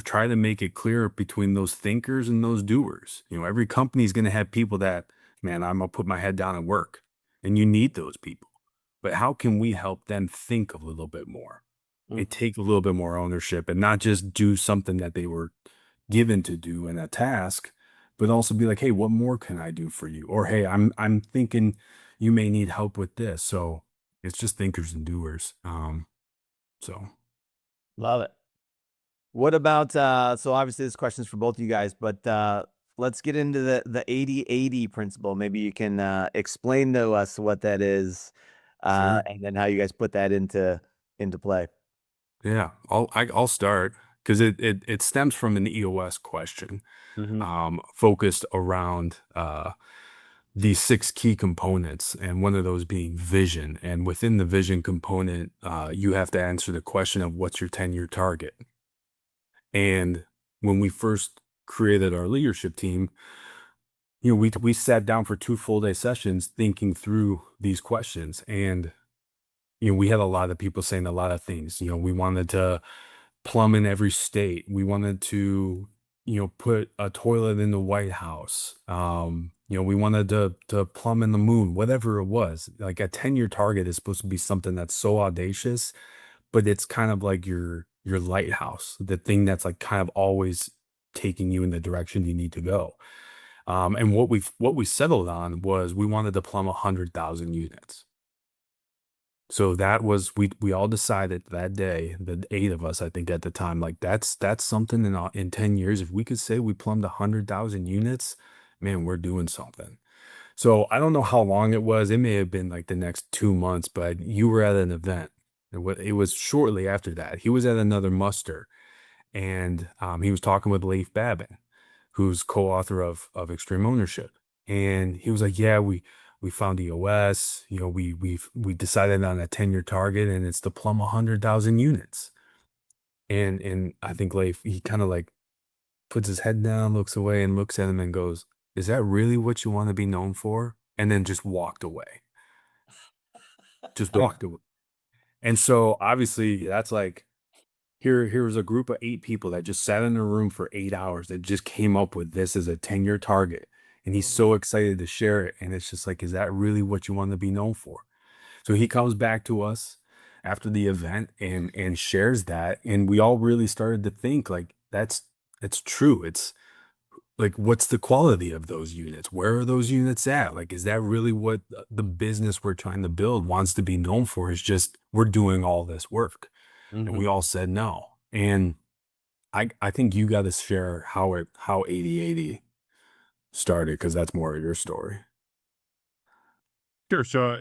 try to make it clear between those thinkers and those doers. Every company is going to have people that, man, I'm gonna put my head down and work, and you need those people. But how can we help them think a little bit more and take a little bit more ownership, and not just do something that they were given to do in a task, but also be like, hey, what more can I do for you? Or, hey, I'm thinking you may need help with this. So it's just thinkers and doers. So Love it. What about, so obviously this question is for both of you guys, but let's get into the 80/80 principle. Maybe you can explain to us what that is, Sure. and then how you guys put that into play. Yeah, I'll start, because it stems from an EOS question, focused around these 6 key components, and one of those being vision. And within the vision component, you have to answer the question of what's your 10-year target. And when we first created our leadership team, we sat down for 2 full day sessions thinking through these questions. And we had a lot of people saying a lot of things. We wanted to plumb in every state. We wanted to, put a toilet in the White House. We wanted to plumb in the moon, whatever it was. Like, a 10-year target is supposed to be something that's so audacious, but it's kind of like your lighthouse, the thing that's like kind of always taking you in the direction you need to go. And what we settled on was we wanted to plumb 100,000 units. So that was, we all decided that day, the 8 of us, I think at the time, like that's something in 10 years, if we could say we plumbed 100,000 units, man, we're doing something. So I don't know how long it was. It may have been like the next 2 months, but you were at an event. It was shortly after that. He was at another muster, and he was talking with Leif Babin, who's co-author of Extreme Ownership. And he was like, yeah, we found EOS, we decided on a 10-year target, and it's to plumb 100,000 units. And I think Leif, he kind of like puts his head down, looks away, and looks at him and goes, "Is that really what you want to be known for?" And then just walked away. Just walked away. And so obviously that's like, here was a group of 8 people that just sat in a room for 8 hours that just came up with this as a 10-year target. And he's so excited to share it. And it's just like, is that really what you want to be known for? So he comes back to us after the event and shares that. And we all really started to think like, it's true. It's like, what's the quality of those units? Where are those units at? Like, is that really what the business we're trying to build wants to be known for? Is just, we're doing all this work. And we all said no. And I think you got to share how 80/80 started, because that's more of your story. Sure. So,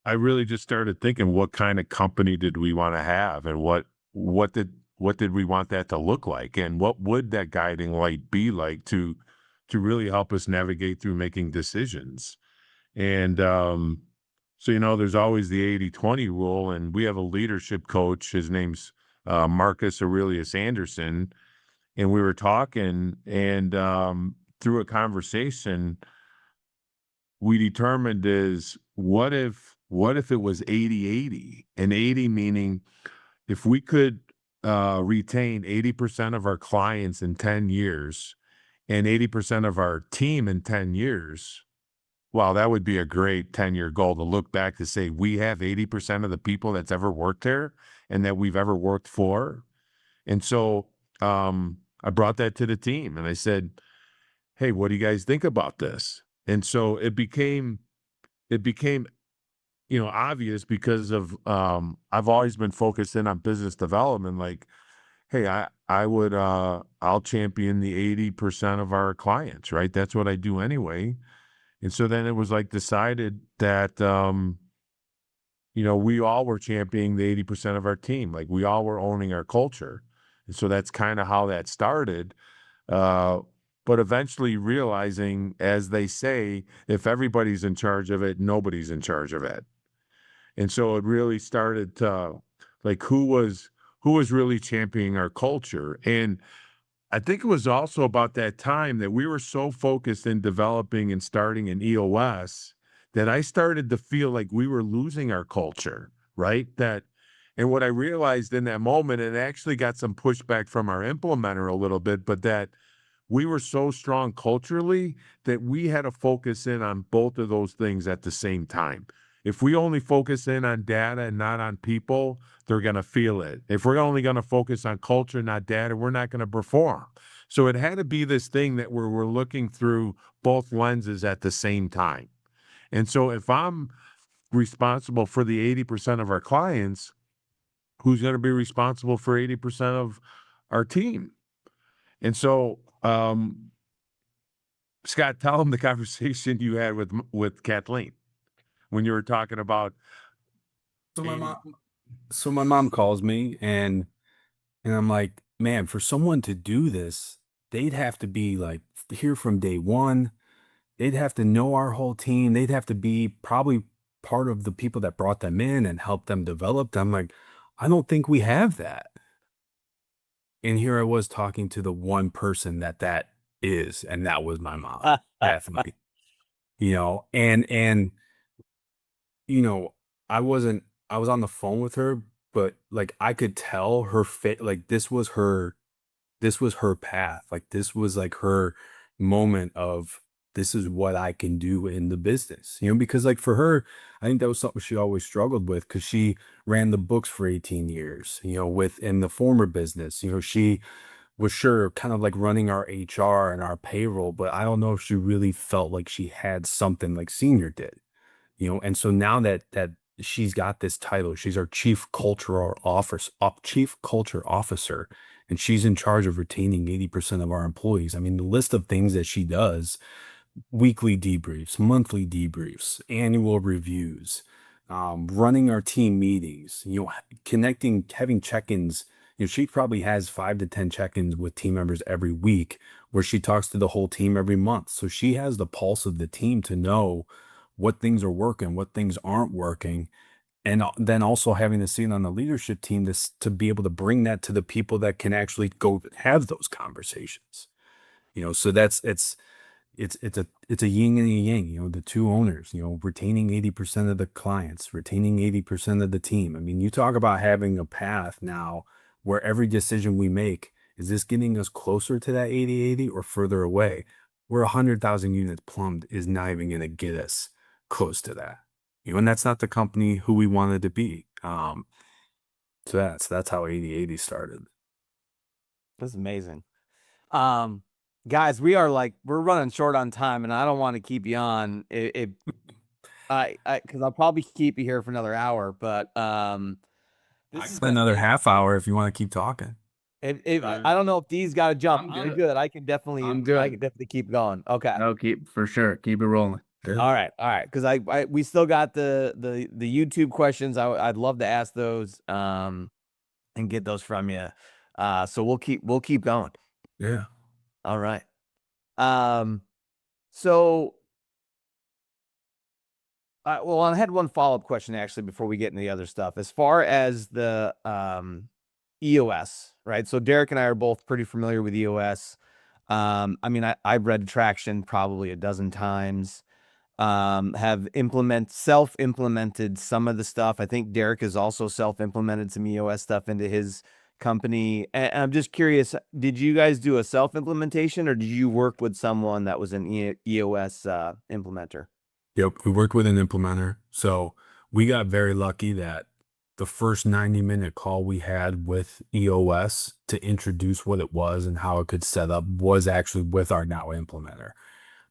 I really just started thinking, what kind of company did we want to have, and what did we want that to look like, and what would that guiding light be like to really help us navigate through making decisions. And so, there's always the 80/20 rule, and we have a leadership coach. His name's Marcus Aurelius Anderson, and we were talking, and through a conversation, we determined is, what if it was 80/80, and 80 meaning if we could retain 80% of our clients in 10 years and 80% of our team in 10 years. Wow, that would be a great 10-year goal to look back to say we have 80% of the people that's ever worked there and that we've ever worked for. And so I brought that to the team and I said, hey, what do you guys think about this? And so it became obvious, because of I've always been focused in on business development. Like, hey, I'll champion the 80% of our clients, right? That's what I do anyway. And so then it was like decided that we all were championing the 80% of our team. Like, we all were owning our culture. And so that's kind of how that started. But eventually realizing, as they say, if everybody's in charge of it, nobody's in charge of it. And so it really started to, like, who was really championing our culture. And I think it was also about that time that we were so focused in developing and starting an EOS that I started to feel like we were losing our culture, right? And what I realized in that moment, and actually got some pushback from our implementer a little bit, but that we were so strong culturally that we had to focus in on both of those things at the same time. If we only focus in on data and not on people, they're going to feel it. If we're only going to focus on culture, not data, we're not going to perform. So it had to be this thing that we're looking through both lenses at the same time. And so if I'm responsible for the 80% of our clients, who's going to be responsible for 80% of our team? And so, Scott, tell them the conversation you had with Kathleen when you were talking about. So my mom calls me and I'm like, man, for someone to do this, they'd have to be like here from day one. They'd have to know our whole team. They'd have to be probably part of the people that brought them in and helped them develop. I'm like, I don't think we have that. And here I was talking to the one person that is, and that was my mom, definitely. And I was on the phone with her, but like I could tell her fit, like this was her path. Like this was like her moment of, this is what I can do in the business, because like for her, I think that was something she always struggled with, because she ran the books for 18 years, within the former business. She was sure kind of like running our HR and our payroll, but I don't know if she really felt like she had something like Senior did, and so now that she's got this title, she's our chief culture officer, and she's in charge of retaining 80% of our employees. I mean, the list of things that she does: weekly debriefs, monthly debriefs, annual reviews, running our team meetings, connecting, having check-ins. She probably has 5 to 10 check-ins with team members every week, where she talks to the whole team every month. So she has the pulse of the team to know what things are working, what things aren't working. and then also having the seat on the leadership team to be able to bring that to the people that can actually go have those conversations. So it's a yin and a yang, the two owners, retaining 80% of the clients, retaining 80% of the team. I mean, you talk about having a path now where every decision we make, is this getting us closer to that 80/80 or further away? Where 100,000 units plumbed is not even going to get us close to that. And that's not the company who we wanted to be. So that's how 80/80 started. That's amazing. Guys, we're running short on time, and I don't want to keep you on. Because I'll probably keep you here for another hour. But this is Another half hour if you want to keep talking. I don't know if Dee's got to jump. I'm You're good. good. I can definitely. I'm good. I can definitely keep going. Okay. No, keep it rolling. All right. Because we still got the YouTube questions. I'd love to ask those and get those from you. So we'll keep going. Yeah. All right. So, well, I had one follow-up question actually before we get into the other stuff. As far as the EOS, right? So Derek and I are both pretty familiar with EOS. I mean, I've read Traction probably a dozen times. Have self-implemented some of the stuff. I think Derek has also self-implemented some EOS stuff into his company. And I'm just curious, did you guys do a self-implementation or did you work with someone that was an EOS implementer? Yep, we worked with an implementer. So we got very lucky that the first 90-minute call we had with EOS to introduce what it was and how it could set up was actually with our now implementer.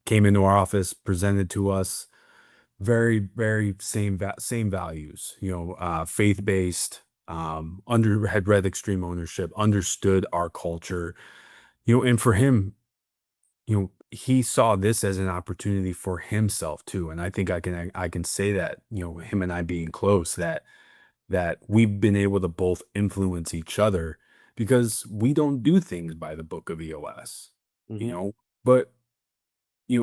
Came into our office, presented to us very, very same values, faith-based, had read Extreme Ownership, understood our culture, and for him, he saw this as an opportunity for himself too. And I think I can say that, him and I being close, that we've been able to both influence each other because we don't do things by the book of EOS, but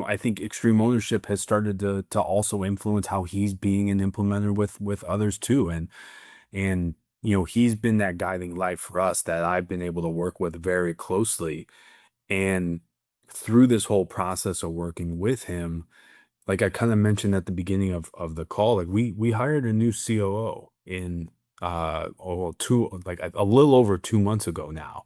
I think Extreme Ownership has started to also influence how he's being an implementer with others too. And he's been that guiding light for us that I've been able to work with very closely. And through this whole process of working with him, like I kind of mentioned at the beginning of the call, like we hired a new COO in a little over 2 months ago now.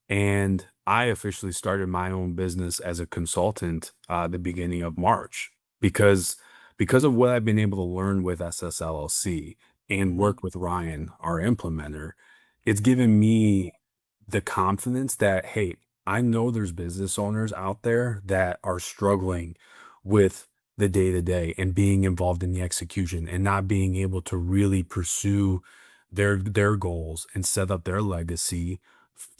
And I officially started my own business as a consultant the beginning of March because of what I've been able to learn with SSLLC and work with Ryan, our implementer. It's given me the confidence that, hey, I know there's business owners out there that are struggling with the day-to-day and being involved in the execution and not being able to really pursue their goals and set up their legacy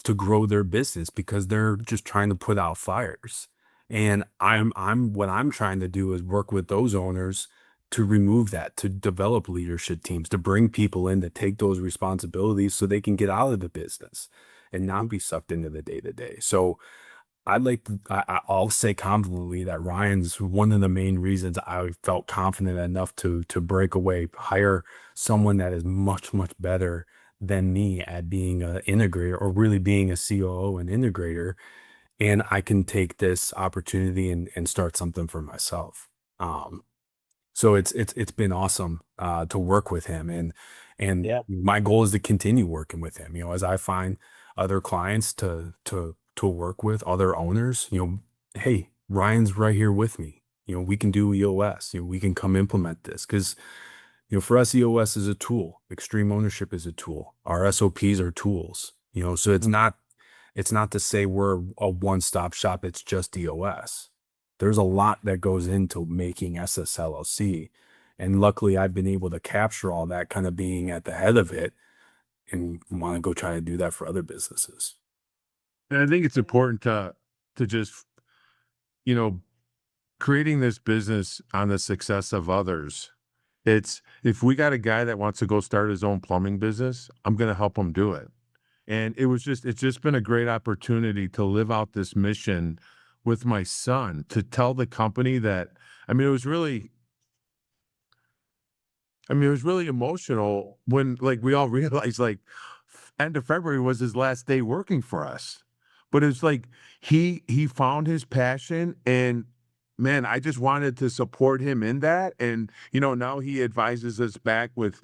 to grow their business because they're just trying to put out fires. And what I'm trying to do is work with those owners to remove that, to develop leadership teams, to bring people in to take those responsibilities so they can get out of the business and not be sucked into the day-to-day. So I'll say confidently that Ryan's one of the main reasons I felt confident enough to break away, hire someone that is much, much better than me at being an integrator or really being a COO and integrator. And I can take this opportunity and start something for myself. So it's been awesome to work with him. And Yeah. my goal is to continue working with him, as I find other clients to work with, other owners, hey, Ryan's right here with me. We can do EOS, we can come implement this because, for us, EOS is a tool. Extreme Ownership is a tool. Our SOPs are tools, so it's not to say we're a one-stop shop. It's just EOS. There's a lot that goes into making SSLLC. And luckily I've been able to capture all that, kind of being at the head of it, and want to go try to do that for other businesses. And I think it's important to just, creating this business on the success of others. It's, if we got a guy that wants to go start his own plumbing business, I'm going to help him do it. And it's just been a great opportunity to live out this mission with my son, to tell the company that, I mean, it was really, I mean, it was really emotional when like we all realized like end of February was his last day working for us. But it's like he found his passion, and man, I just wanted to support him in that. And now he advises us back with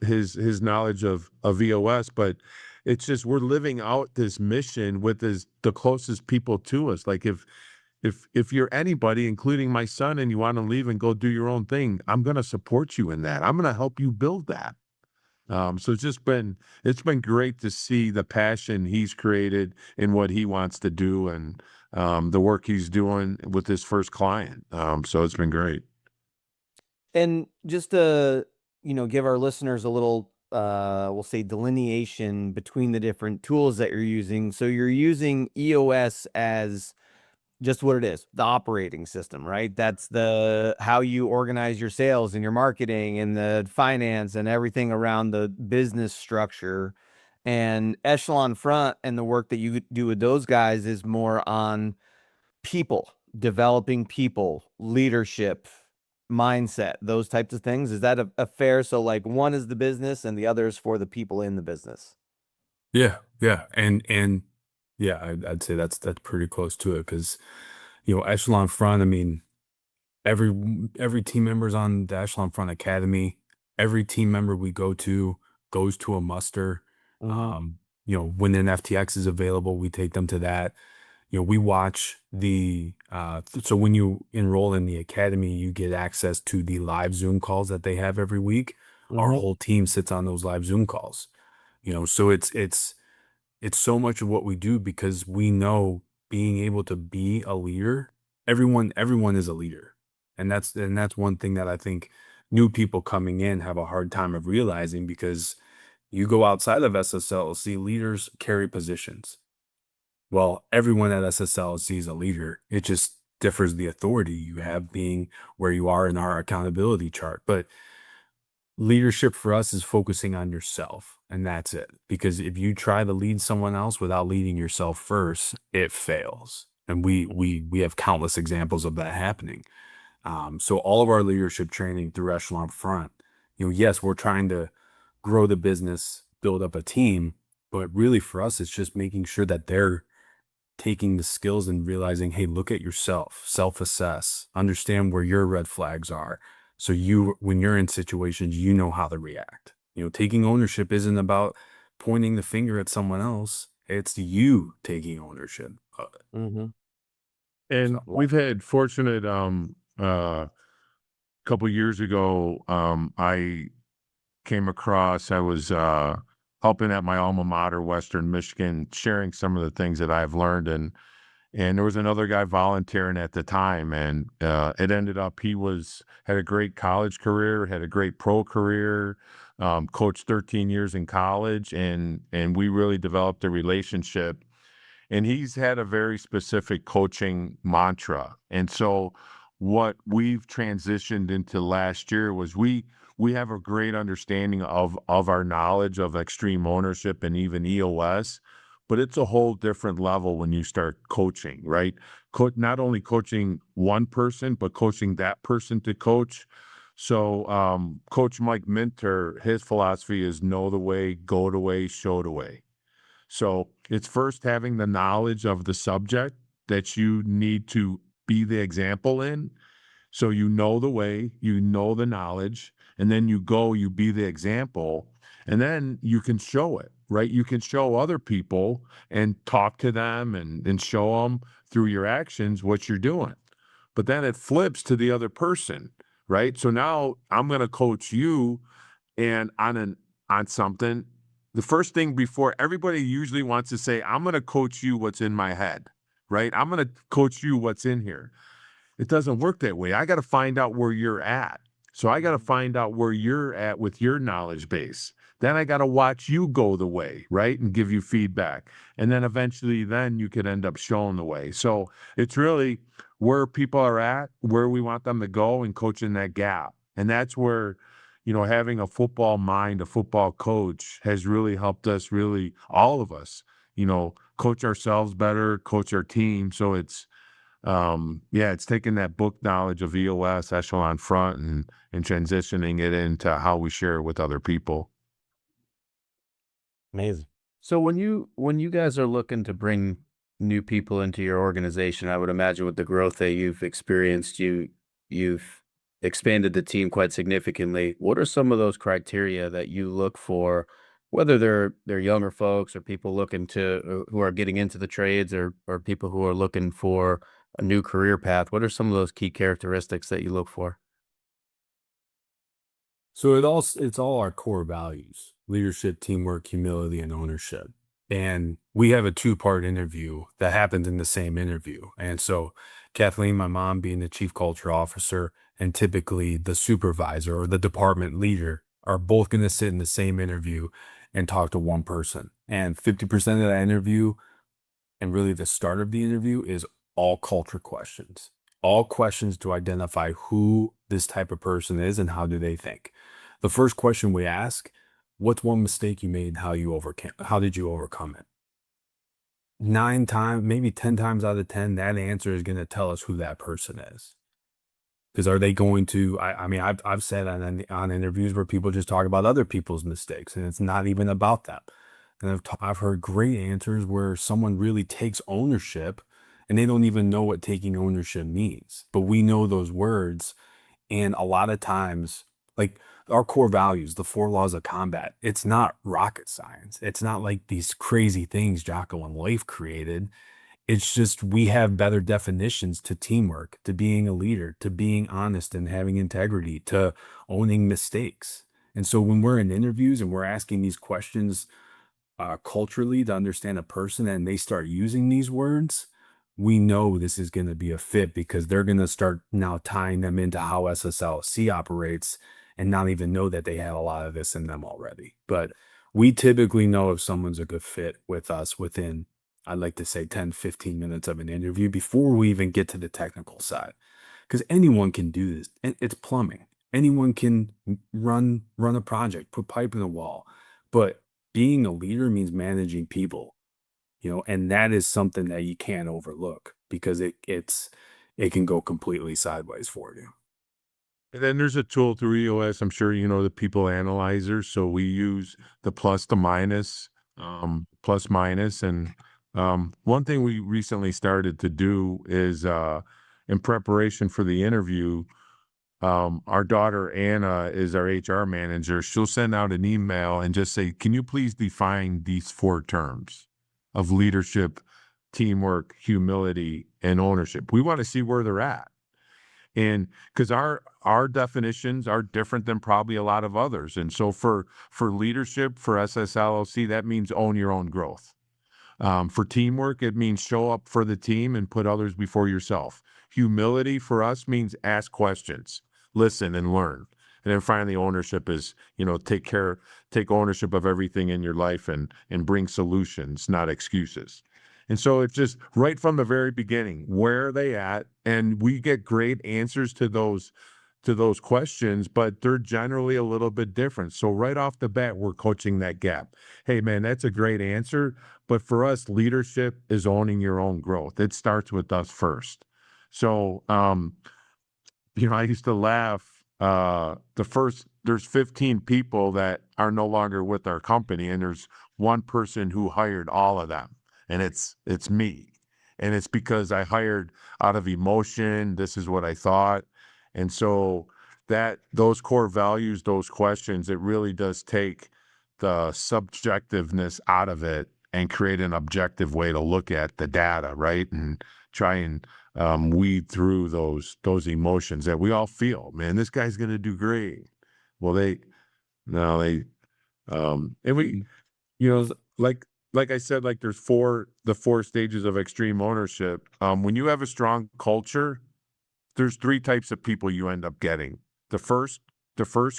his knowledge of EOS, but it's just we're living out this mission with the closest people to us. Like if you're anybody, including my son, and you want to leave and go do your own thing, I'm going to support you in that. I'm going to help you build that. So it's been great to see the passion he's created in what he wants to do, and the work he's doing with his first client. So it's been great. And just to, give our listeners a little, we'll say delineation between the different tools that you're using. So you're using EOS as just what it is, the operating system, right? That's how you organize your sales and your marketing and the finance and everything around the business structure. And Echelon Front and the work that you do with those guys is more on people, developing people, leadership, mindset, those types of things. Is that a fair? So like one is the business and the other is for the people in the business. Yeah, yeah, and yeah, I'd say that's pretty close to it because Echelon Front. I mean, every team member's on the Echelon Front Academy. Every team member we go to goes to a muster. When an FTX is available, we take them to that. We watch so when you enroll in the academy, you get access to the live Zoom calls that they have every week. Our whole team sits on those live Zoom calls. So it's so much of what we do because we know being able to be a leader, everyone is a leader. And that's one thing that I think new people coming in have a hard time of realizing, because you go outside of SSLC, leaders carry positions. Well, everyone at SSLC is a leader. It just differs the authority you have being where you are in our accountability chart. But leadership for us is focusing on yourself, and that's it. Because if you try to lead someone else without leading yourself first, it fails. And we have countless examples of that happening. So all of our leadership training through Echelon Front, yes, we're trying to grow the business, build up a team, but really for us, it's just making sure that they're taking the skills and realizing, hey, look at yourself, self-assess, understand where your red flags are. So when you're in situations, you know how to react. Taking ownership isn't about pointing the finger at someone else. It's you taking ownership of it. And we've had fortunate, couple years ago, I came across, I was helping at my alma mater, Western Michigan, sharing some of the things that I've learned. And there was another guy volunteering at the time, and it ended up he had a great college career, had a great pro career, coached 13 years in college, and we really developed a relationship. And he's had a very specific coaching mantra. And so what we've transitioned into last year was we have a great understanding of our knowledge of extreme ownership and even EOS, but it's a whole different level when you start coaching, right? Not only coaching one person, but coaching that person to coach. So Coach Mike Minter, his philosophy is know the way, go the way, show the way. So it's first having the knowledge of the subject that you need to be the example in. So you know the way, you know the knowledge, and then you be the example, and then you can show it, right? You can show other people and talk to them and show them through your actions what you're doing. But then it flips to the other person, right? So now I'm going to coach you and on something. The first thing before everybody usually wants to say, I'm going to coach you what's in my head, right? I'm going to coach you what's in here. It doesn't work that way. I got to find out where you're at. So I got to find out where you're at with your knowledge base. Then I got to watch you go the way, right? And give you feedback. And then eventually then you could end up showing the way. So it's really where people are at, where we want them to go, and coaching that gap. And that's where, having a football mind, a football coach has really helped us, all of us, coach ourselves better, coach our team. So it's yeah, it's taking that book knowledge of EOS, Echelon Front, and transitioning it into how we share it with other people. Amazing. So when you guys are looking to bring new people into your organization, I would imagine with the growth that you've experienced, you've expanded the team quite significantly. What are some of those criteria that you look for, whether they're younger folks or people looking to who are getting into the trades or people who are looking for a new career path? What are some of those key characteristics that you look for? So it's all our core values: leadership, teamwork, humility, and ownership. And we have a two-part interview that happened in the same interview. And so Kathleen, my mom, being the chief culture officer, and typically the supervisor or the department leader are both going to sit in the same interview and talk to one person. And 50% of that interview, and really the start of the interview, is all culture questions. All questions to identify who this type of person is and how do they think. The first question we ask: what's one mistake you made and how did you overcome it? 9 times, maybe 10 times out of 10, that answer is going to tell us who that person is. Because are they going to? I mean, I've said on interviews where people just talk about other people's mistakes, and it's not even about them. And I've heard great answers where someone really takes ownership, and they don't even know what taking ownership means. But we know those words, and a lot of times, like our core values, the 4 laws of combat, it's not rocket science. It's not like these crazy things Jocko and Leif created. It's just we have better definitions to teamwork, to being a leader, to being honest and having integrity, to owning mistakes. And so when we're in interviews and we're asking these questions culturally to understand a person and they start using these words, we know this is going to be a fit because they're going to start now tying them into how SSLC operates and not even know that they have a lot of this in them already. But we typically know if someone's a good fit with us within, I'd like to say 10, 15 minutes of an interview before we even get to the technical side. Because anyone can do this. It's plumbing. Anyone can run a project, put pipe in the wall. But being a leader means managing people, and that is something that you can't overlook because it can go completely sideways for you. And then there's a tool through EOS. I'm sure you know the people analyzer. So we use the plus to minus, plus minus. And one thing we recently started to do is in preparation for the interview, our daughter Anna is our HR manager. She'll send out an email and just say, can you please define these 4 terms of leadership, teamwork, humility, and ownership? We want to see where they're at. And because our definitions are different than probably a lot of others. And so for leadership, for SSLLC, that means own your own growth. For teamwork, it means show up for the team and put others before yourself. Humility for us means ask questions, listen, and learn. And then finally, ownership is, take ownership of everything in your life and bring solutions, not excuses. And so it's just right from the very beginning, where are they at? And we get great answers to those questions, but they're generally a little bit different. So right off the bat, we're coaching that gap. Hey, man, that's a great answer. But for us, leadership is owning your own growth. It starts with us first. So, I used to laugh. There's 15 people that are no longer with our company, and there's one person who hired all of them, and it's me. And it's because I hired out of emotion. This is what I thought. And so those core values, those questions, it really does take the subjectiveness out of it and create an objective way to look at the data, right? And try and weed through those emotions that we all feel. Man, this guy's going to do great. Well, and we, like I said, like there's the 4 stages of extreme ownership. When you have a strong culture, there's 3 types of people you end up getting. The first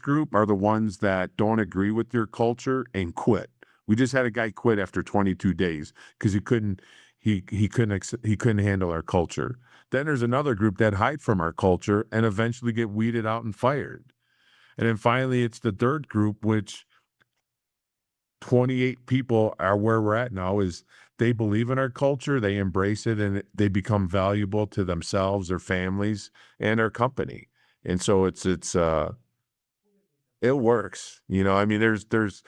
group are the ones that don't agree with your culture and quit. We just had a guy quit after 22 days because he couldn't handle our culture. Then there's another group that hide from our culture and eventually get weeded out and fired. And then finally, it's the third group, which 28 people are where we're at now, is they believe in our culture, they embrace it, and they become valuable to themselves, their families, and their company. And so it works. You know, I mean, there's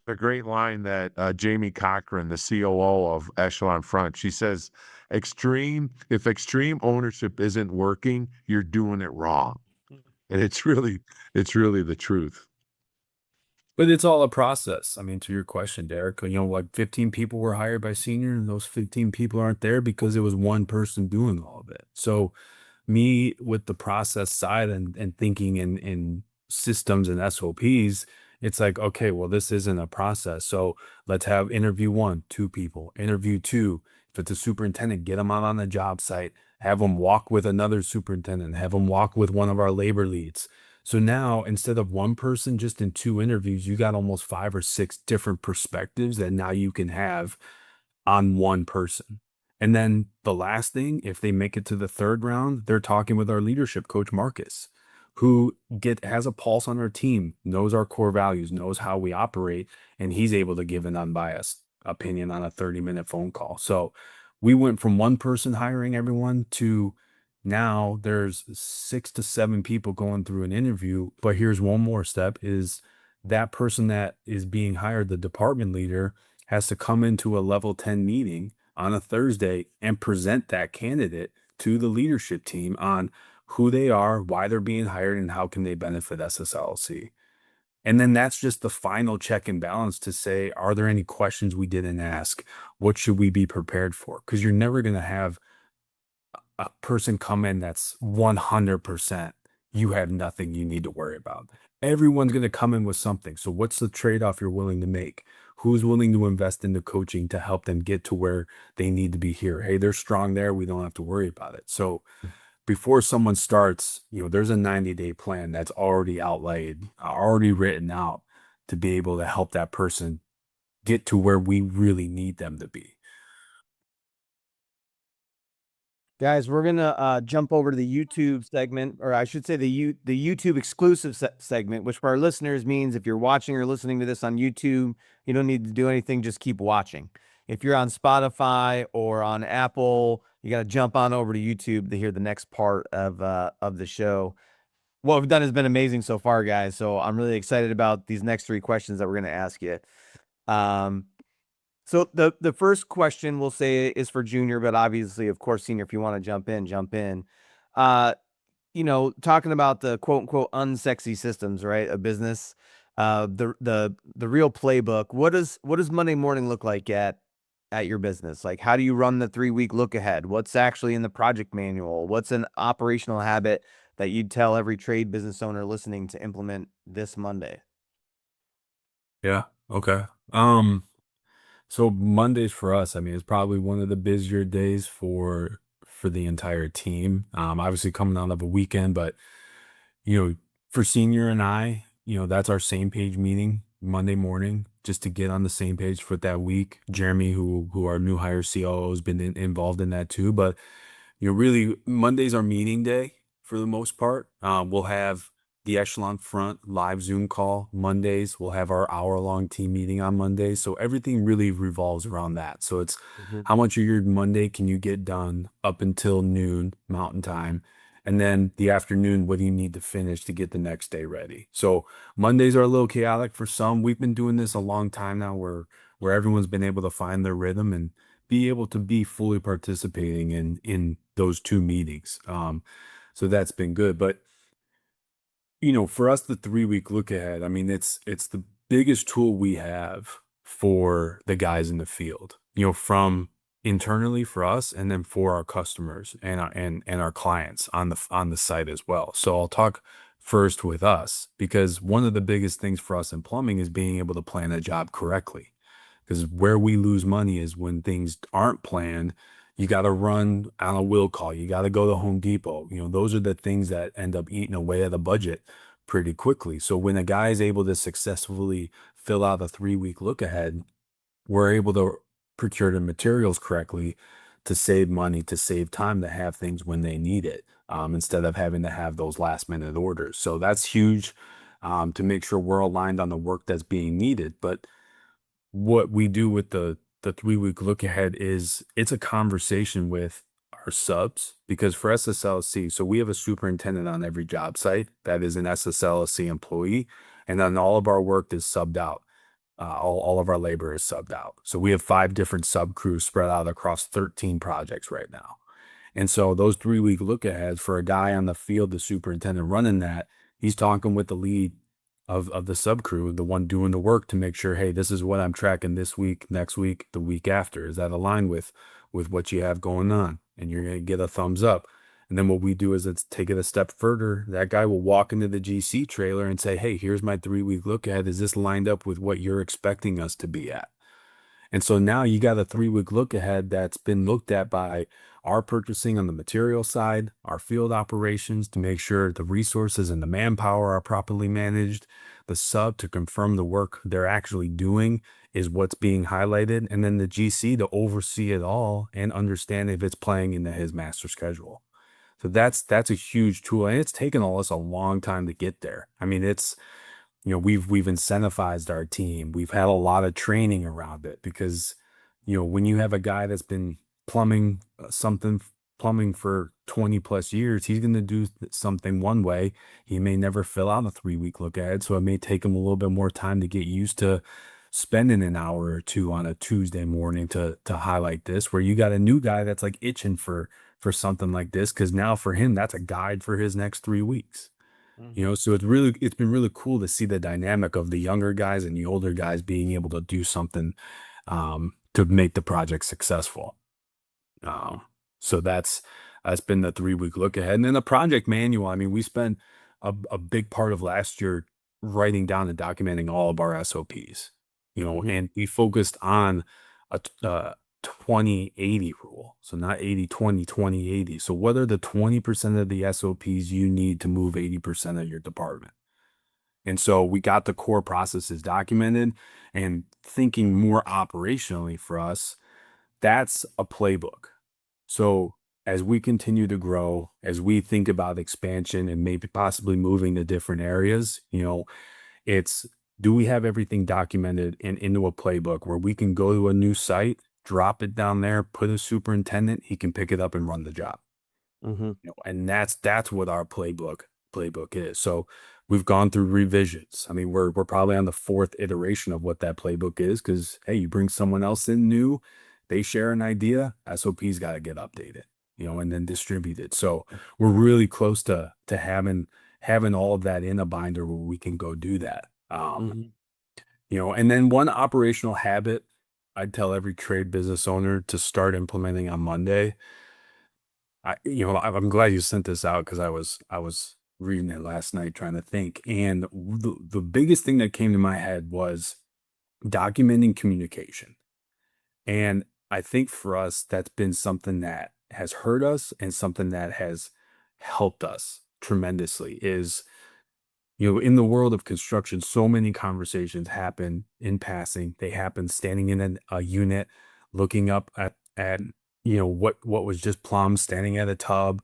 a great line that Jamie Cochran, the COO of Echelon Front, she says, if extreme ownership isn't working, you're doing it wrong. And it's really the truth. But it's all a process. I mean, to your question, Derek, like 15 people were hired by Senior, and those 15 people aren't there because it was one person doing all of it. So me with the process side and thinking in systems and SOPs, it's like, okay, well, this isn't a process. So let's have interview 1, 2 people, interview 2. If it's a superintendent, get them out on the job site, have them walk with another superintendent, have them walk with one of our labor leads. So now instead of one person just in 2 interviews, you got almost 5 or 6 different perspectives that now you can have on one person. And then the last thing, if they make it to the 3rd round, they're talking with our leadership coach, Marcus, who has a pulse on our team, knows our core values, knows how we operate, and he's able to give an unbiased opinion on a 30-minute phone call. So we went from one person hiring everyone to now there's 6 to 7 people going through an interview. But here's one more step is that person that is being hired, the department leader, has to come into a level 10 meeting on a Thursday and present that candidate to the leadership team on who they are, why they're being hired, and how can they benefit SSLC. And then that's just the final check and balance to say, are there any questions we didn't ask? What should we be prepared for? Because you're never going to have a person come in that's 100%. You have nothing you need to worry about. Everyone's going to come in with something. So what's the trade-off you're willing to make? Who's willing to invest into coaching to help them get to where they need to be here? Hey, they're strong there. We don't have to worry about it. So before someone starts, there's a 90-day plan that's already outlaid, already written out to be able to help that person get to where we really need them to be. Guys, we're gonna jump over to the YouTube segment, or I should say the YouTube exclusive segment, which for our listeners means if you're watching or listening to this on YouTube, you don't need to do anything, just keep watching. If you're on Spotify or on Apple, you got to jump on over to YouTube to hear the next part of the show. What we've done has been amazing so far, guys. So I'm really excited about these next 3 questions that we're gonna ask you. So the first question we'll say is for Junior, but obviously, of course, Senior, if you want to jump in, jump in. Talking about the quote unquote unsexy systems, right? A business, the real playbook. What does Monday morning look like at your business? Like, how do you run the 3-week look ahead? What's actually in the project manual? What's an operational habit that you'd tell every trade business owner listening to implement this Monday? Yeah. Okay. So Mondays for us, I mean, it's probably one of the busier days for the entire team. Obviously coming out of a weekend, but for Senior and I, that's our same page meeting Monday morning, just to get on the same page for that week. Jeremy, who our new hire COO, has been involved in that too. But really Monday's our meeting day for the most part. We'll have the Echelon Front live Zoom call Mondays. We'll have our hour-long team meeting on Mondays. So everything really revolves around that. So it's how much of your Monday can you get done up until noon Mountain Time? And then the afternoon, what do you need to finish to get the next day ready? So Mondays are a little chaotic for some. We've been doing this a long time now where everyone's been able to find their rhythm and be able to be fully participating in those 2 meetings. So that's been good. But for us, the 3-week look ahead, I mean, it's the biggest tool we have for the guys in the field, from internally for us and then for our customers and our clients on the site as well. So I'll talk first with us, because one of the biggest things for us in plumbing is being able to plan a job correctly. Because where we lose money is when things aren't planned. You got to run on a will call. You got to go to Home Depot. Those are the things that end up eating away at the budget pretty quickly. So when a guy is able to successfully fill out a 3-week look ahead, we're able to procure the materials correctly to save money, to save time, to have things when they need it, instead of having to have those last minute orders. So that's huge, to make sure we're aligned on the work that's being needed. But what we do with the the 3-week look ahead is it's a conversation with our subs, because for SSLC, so we have a superintendent on every job site that is an SSLC employee, and then all of our work is subbed out. All of our labor is subbed out. So we have 5 different sub crews spread out across 13 projects right now. And so those 3-week look aheads for a guy on the field, the superintendent running that, he's talking with the lead of the sub crew, the one doing the work, to make sure, hey, this is what I'm tracking this week, next week, the week after. Is that aligned with what you have going on? And you're going to get a thumbs up. And then what we do is let's take it a step further. That guy will walk into the GC trailer and say, hey, here's my 3-week look ahead. Is this lined up with what you're expecting us to be at? And so now you got a 3-week look ahead that's been looked at by our purchasing on the material side, our field operations to make sure the resources and the manpower are properly managed, the sub to confirm the work they're actually doing is what's being highlighted, and then the GC to oversee it all and understand if it's playing into his master schedule. So that's a huge tool, and it's taken us a long time to get there. I mean, it's, we've incentivized our team. We've had a lot of training around it because, when you have a guy that's been plumbing for 20 plus years, he's going to do something one way. He may never fill out a 3-week look ahead. So it may take him a little bit more time to get used to spending an hour or two on a Tuesday morning to highlight this, where you got a new guy that's like itching for something like this. Cause now for him, that's a guide for his next 3 weeks. So it's been really cool to see the dynamic of the younger guys and the older guys being able to do something to make the project successful. So that's been the 3-week look ahead. And then the project manual, I mean, we spent a big part of last year writing down and documenting all of our SOPs, and we focused on a 20-80 rule. So not 80-20, 20-80. So what are the 20% of the SOPs you need to move 80% of your department? And so we got the core processes documented, and thinking more operationally for us, that's a playbook. So as we continue to grow, as we think about expansion and maybe possibly moving to different areas, it's, do we have everything documented and into a playbook where we can go to a new site, drop it down there, put a superintendent, he can pick it up and run the job. And that's what our playbook is. So we've gone through revisions. I mean, we're probably on the 4th iteration of what that playbook is, because hey, you bring someone else in new, they share an idea, SOP's got to get updated, and then distributed. So we're really close to having all of that in a binder where we can go do that. And then one operational habit I'd tell every trade business owner to start implementing on Monday. I'm glad you sent this out, because I was reading it last night trying to think. And the biggest thing that came to my head was documenting communication. And I think for us, that's been something that has hurt us and something that has helped us tremendously is, in the world of construction, so many conversations happen in passing. They happen standing in a unit, looking up at what was just plumbed, standing at a tub.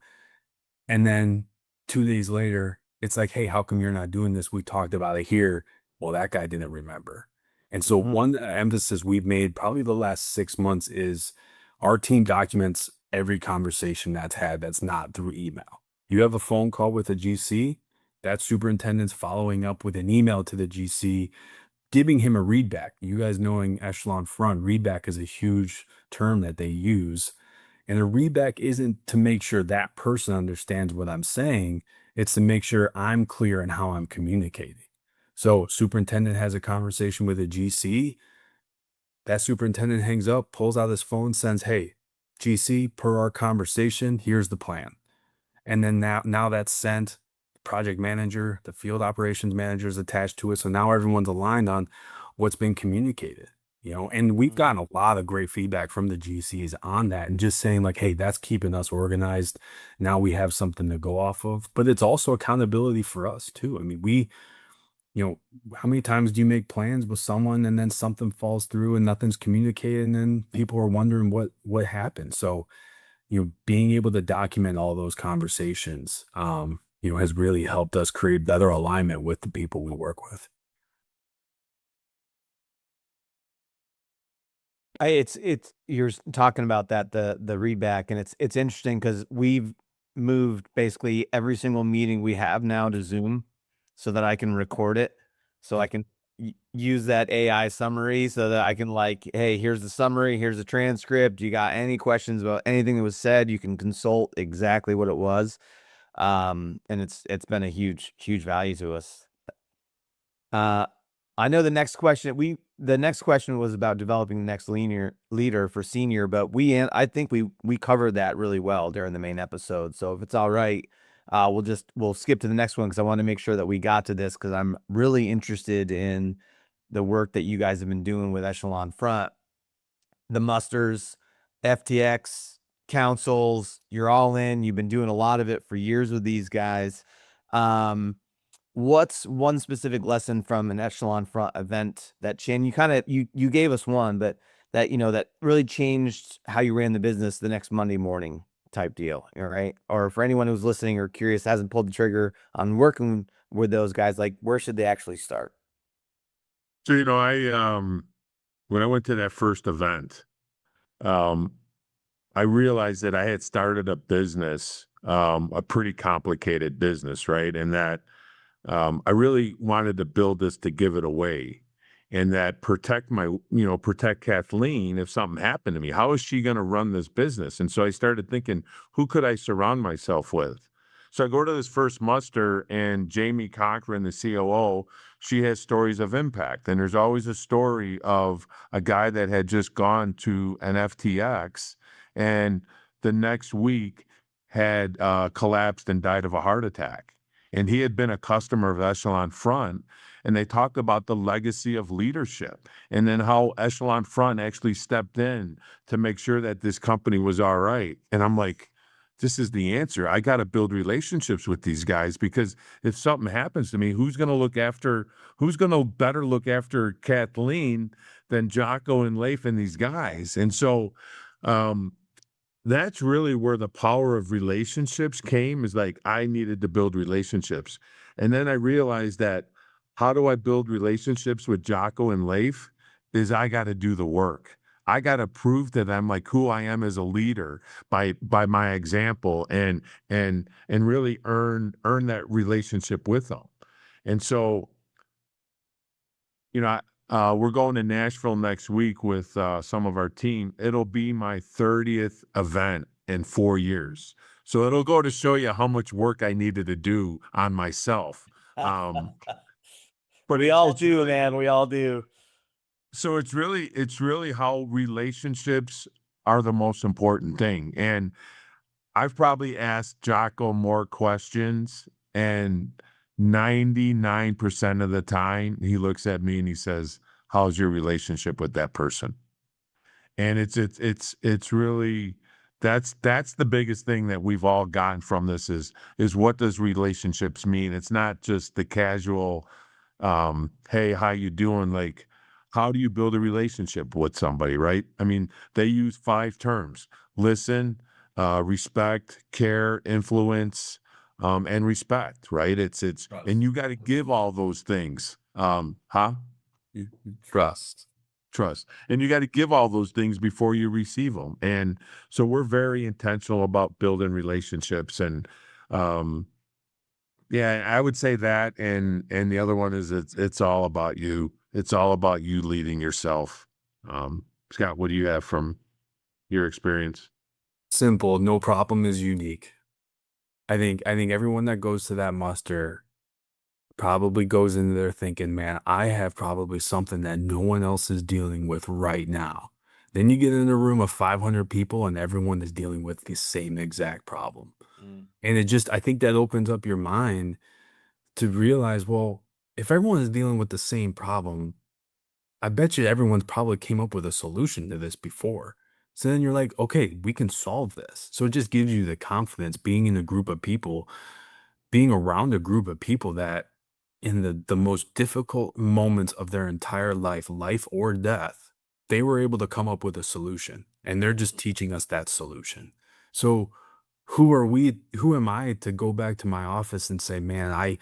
And then 2 days later, it's like, hey, how come you're not doing this? We talked about it here. Well, that guy didn't remember. And so one emphasis we've made probably the last 6 months is our team documents every conversation that's had that's not through email. You have a phone call with a GC, that superintendent's following up with an email to the GC, giving him a readback. You guys knowing Echelon front, readback is a huge term that they use. And a readback isn't to make sure that person understands what I'm saying. It's to make sure I'm clear in how I'm communicating. So superintendent has a conversation with a GC. That superintendent hangs up, pulls out his phone, sends, hey, GC, per our conversation, here's the plan. And then now that's sent. Project manager, the field operations manager is attached to it. So now everyone's aligned on what's been communicated, and we've gotten a lot of great feedback from the GCs on that, and just saying like, hey, that's keeping us organized. Now we have something to go off of, but it's also accountability for us too. I mean, how many times do you make plans with someone and then something falls through and nothing's communicated, and then people are wondering what happened? So, being able to document all those conversations, has really helped us create better alignment with the people we work with. It's you're talking about that, the read back, and it's interesting because we've moved basically every single meeting we have now to Zoom so that I can record it. So I can use that AI summary so that I can like, hey, here's the summary, here's the transcript. You got any questions about anything that was said, you can consult exactly what it was. And it's been a huge value to us. I know the next question was about developing the next leader for senior, but I think we covered that really well during the main episode. So if it's all right, we'll skip to the next one because I want to make sure that we got to this because I'm really interested in the work that you guys have been doing with Echelon Front, the musters, FTX, councils. You're all in. You've been doing a lot of it for years with these guys. What's one specific lesson from an Echelon Front event that you gave us one, but that that really changed how you ran the business the next Monday morning type deal, all right? Or for anyone who's listening or curious, hasn't pulled the trigger on working with those guys, like where should they actually start? So, I when I went to that first event, I realized that I had started a business, a pretty complicated business, right? And that I really wanted to build this to give it away and that protect Kathleen if something happened to me. How is she going to run this business? And so I started thinking, who could I surround myself with? So I go to this first muster, and Jamie Cochran, the COO, she has stories of impact. And there's always a story of a guy that had just gone to an FTX and the next week had collapsed and died of a heart attack. And he had been a customer of Echelon Front, and they talked about the legacy of leadership and then how Echelon Front actually stepped in to make sure that this company was all right. And I'm like, this is the answer. I got to build relationships with these guys because if something happens to me, who's going to better look after Kathleen than Jocko and Leif and these guys? And so, that's really where the power of relationships came, is like I needed to build relationships. And then I realized that how do I build relationships with Jocko and Leif is I got to do the work. I got to prove to them like who I am as a leader by my example and really earn that relationship with them. And so, we're going to Nashville next week with some of our team. It'll be my 30th event in 4 years. So it'll go to show you how much work I needed to do on myself. But we all do, man. We all do. So it's really how relationships are the most important thing. And I've probably asked Jocko more questions, and 99% of the time he looks at me and he says, how's your relationship with that person? And it's really, that's the biggest thing that we've all gotten from this is what does relationships mean? It's not just the casual, hey, how you doing? Like, how do you build a relationship with somebody, right? I mean, they use 5 terms: listen, respect, care, influence, and respect, right? It's and you got to give all those things. Trust. And you got to give all those things before you receive them. And so we're very intentional about building relationships. And yeah, I would say that. And the other one is it's all about you. It's all about you leading yourself. Scott, what do you have from your experience? Simple. No problem is unique. I think everyone that goes to that muster probably goes into there thinking, man, I have probably something that no one else is dealing with right now. Then you get in a room of 500 people and everyone is dealing with the same exact problem. And I think that opens up your mind to realize, well, if everyone is dealing with the same problem, I bet you everyone's probably came up with a solution to this before. So then you're like, okay, we can solve this. So it just gives you the confidence being in a group of people, being around a group of people that in the most difficult moments of their entire life or death, they were able to come up with a solution, and they're just teaching us that solution. So who am I to go back to my office and say, man,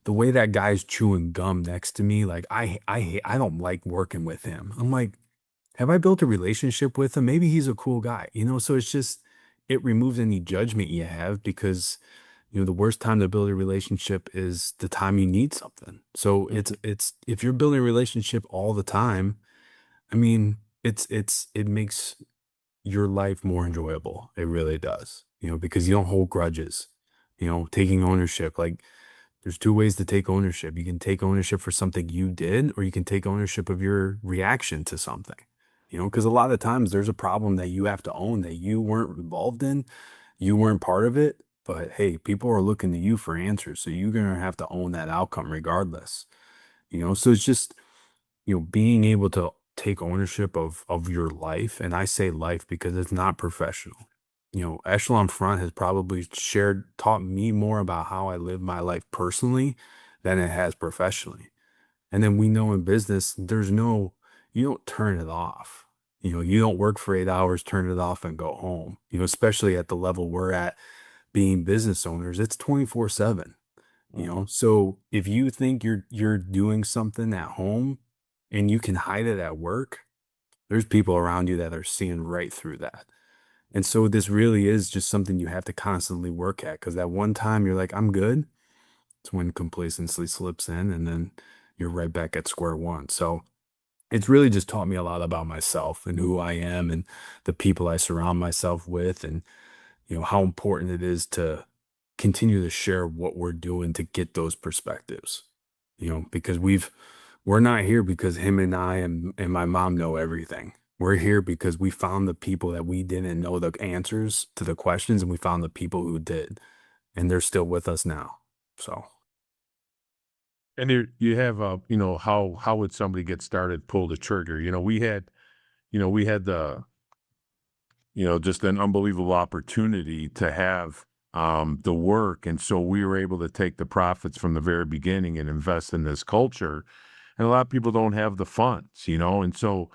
the way that guy's chewing gum next to me, like I don't like working with him. I'm like, have I built a relationship with him? Maybe he's a cool guy, you know? So it's just, it removes any judgment you have because, you know, the worst time to build a relationship is the time you need something. So it's, if you're building a relationship all the time, I mean, it makes your life more enjoyable. It really does, you know, because you don't hold grudges, you know, taking ownership. Like, there's two ways to take ownership. You can take ownership for something you did, or you can take ownership of your reaction to something, you know, because a lot of times there's a problem that you have to own that you weren't involved in, you weren't part of it. But hey, people are looking to you for answers. So you're going to have to own that outcome regardless, you know? So it's just, you know, being able to take ownership of your life. And I say life because it's not professional. You know, Echelon Front has probably taught me more about how I live my life personally than it has professionally. And then we know in business, you don't turn it off. You know, you don't work for 8 hours, turn it off and go home, you know, especially at the level we're at being business owners, it's 24/7, you know? So if you think you're doing something at home and you can hide it at work, there's people around you that are seeing right through that. And so this really is just something you have to constantly work at because that one time you're like, I'm good. It's when complacency slips in and then you're right back at square one. So it's really just taught me a lot about myself and who I am and the people I surround myself with and, you know, how important it is to continue to share what we're doing to get those perspectives, you know, because we're not here because him and I and my mom know everything. We're here because we found the people that we didn't know the answers to the questions, and we found the people who did, and they're still with us now. So, And you have you know, how would somebody get started, pull the trigger? We had the, just an unbelievable opportunity to have the work. And so we were able to take the profits from the very beginning and invest in this culture. And a lot of people don't have the funds, and so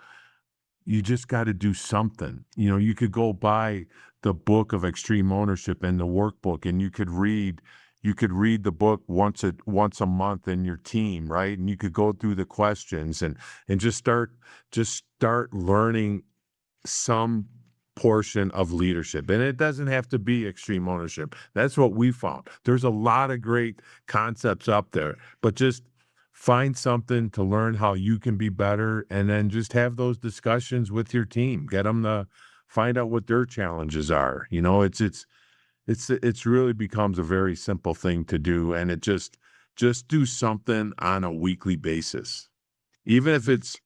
you just got to do something. You could go buy the book of extreme ownership and the workbook, and you could read the book once a month in your team, right? And you could go through the questions and just start learning some portion of leadership. And it doesn't have to be extreme ownership. That's what we found. There's a lot of great concepts up there, but just find something to learn how you can be better, and then just have those discussions with your team. Get them to find out what their challenges are. It's really becomes a very simple thing to do, and it just do something on a weekly basis. Even if it's,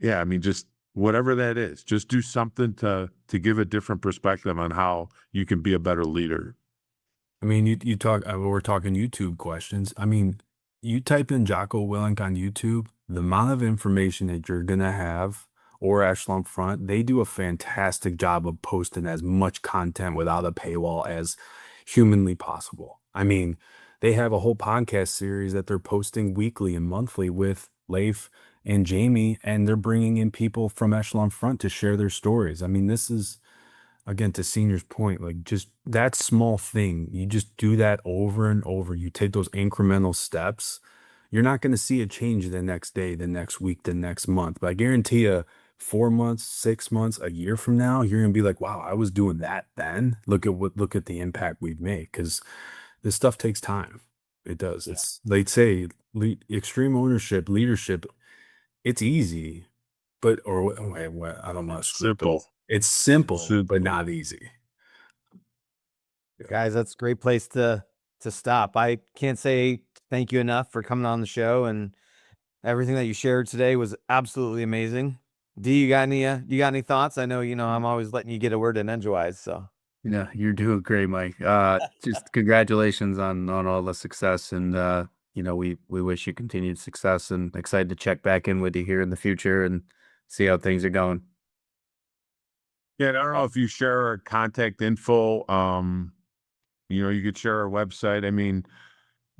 yeah, I mean, just whatever that is, just do something to give a different perspective on how you can be a better leader. I mean, you talk, we're talking YouTube questions. I mean, you type in Jocko Willink on YouTube, the amount of information that you're going to have, or Echelon Front, they do a fantastic job of posting as much content without a paywall as humanly possible. I mean, they have a whole podcast series that they're posting weekly and monthly with Leif and Jamie, and they're bringing in people from Echelon Front to share their stories. I mean, this is, again, to Senior's point, like, just that small thing, you just do that over and over. You take those incremental steps. You're not going to see a change the next day, the next week, the next month. But I guarantee you, 4 months, 6 months, a year from now, you're going to be like, wow, I was doing that then. Look at the impact we've made. Because this stuff takes time. It does. Yeah. It's, they say, extreme ownership, leadership, it's easy, but, or wait, what? I don't know. Simple. It's simple, Simple. but not easy. Guys, that's a great place to stop. I can't say thank you enough for coming on the show, and everything that you shared today was absolutely amazing. D, you got any thoughts? I know, I'm always letting you get a word in edgewise, so. Yeah, you're doing great, Mike. Just congratulations on all the success, and we wish you continued success, and excited to check back in with you here in the future and see how things are going. Yeah, and I don't know if you share our contact info. You could share our website. I mean,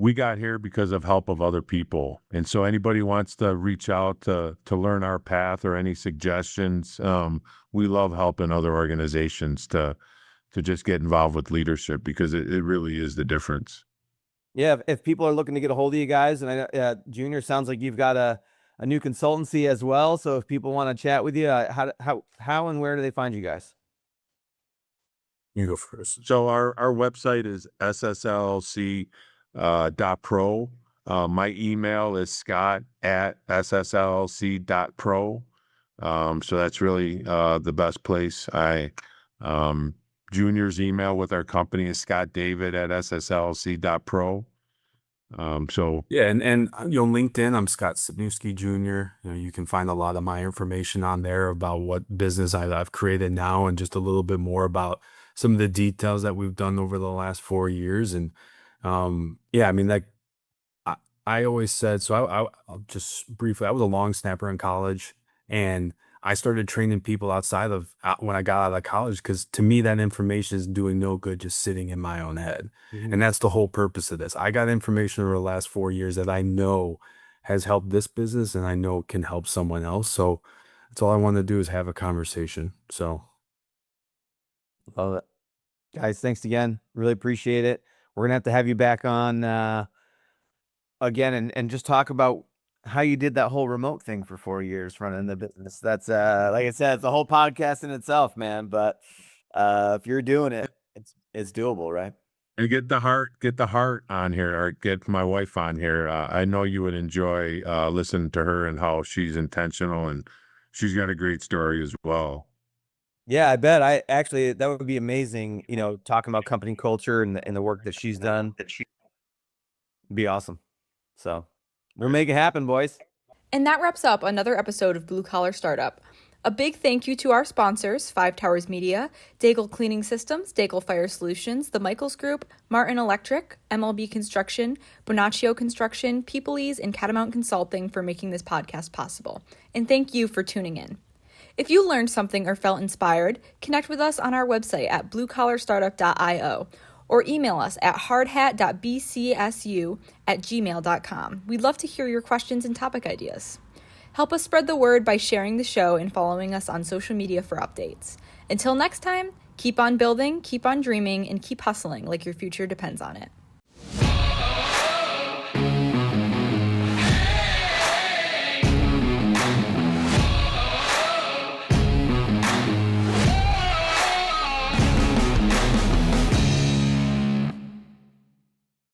we got here because of help of other people. And so anybody wants to reach out to learn our path or any suggestions, we love helping other organizations to just get involved with leadership, because it really is the difference. Yeah, if people are looking to get a hold of you guys, and I know, Junior, sounds like you've got a new consultancy as well. So if people want to chat with you, how and where do they find you guys? You go first. So our website is ssllc.pro. My email is scott@ssllc.pro. So that's really the best place. Junior's email with our company is scottdavid@ssllc.pro. So Yeah, and LinkedIn, I'm Scott Sypniewski Jr. You can find a lot of my information on there about what business I've created now, and just a little bit more about some of the details that we've done over the last 4 years. And yeah, I mean, like I always said, so I'll just briefly, I was a long snapper in college, and I started training people outside of when I got out of college, because to me, that information is doing no good just sitting in my own head. And that's the whole purpose of this. I got information over the last 4 years that I know has helped this business, and I know can help someone else. So that's all I want to do, is have a conversation. So Love it. Guys, thanks again. Really appreciate it. We're going to have you back on again and just talk about how you did that whole remote thing for 4 years running the business. That's like I said, it's a whole podcast in itself, man. But if you're doing it, it's doable, right? and get the heart on here, or get my wife on here. I know you would enjoy listening to her and how she's intentional, and she's got a great story as well. Yeah, I bet. That would be amazing. Talking about company culture and the work that she's done. Be awesome. So we'll make it happen, boys. And that wraps up another episode of Blue Collar Startup. A big thank you to our sponsors, 5 Towers Media, Daigle Cleaning Systems, Daigle Fire Solutions, The Michaels Group, Martin Electric, MLB Construction, Bonaccio Construction, Peoplease, and Catamount Consulting for making this podcast possible. And thank you for tuning in. If you learned something or felt inspired, connect with us on our website at bluecollarstartup.io or email us at hardhat.bcsu@gmail.com. We'd love to hear your questions and topic ideas. Help us spread the word by sharing the show and following us on social media for updates. Until next time, keep on building, keep on dreaming, and keep hustling like your future depends on it.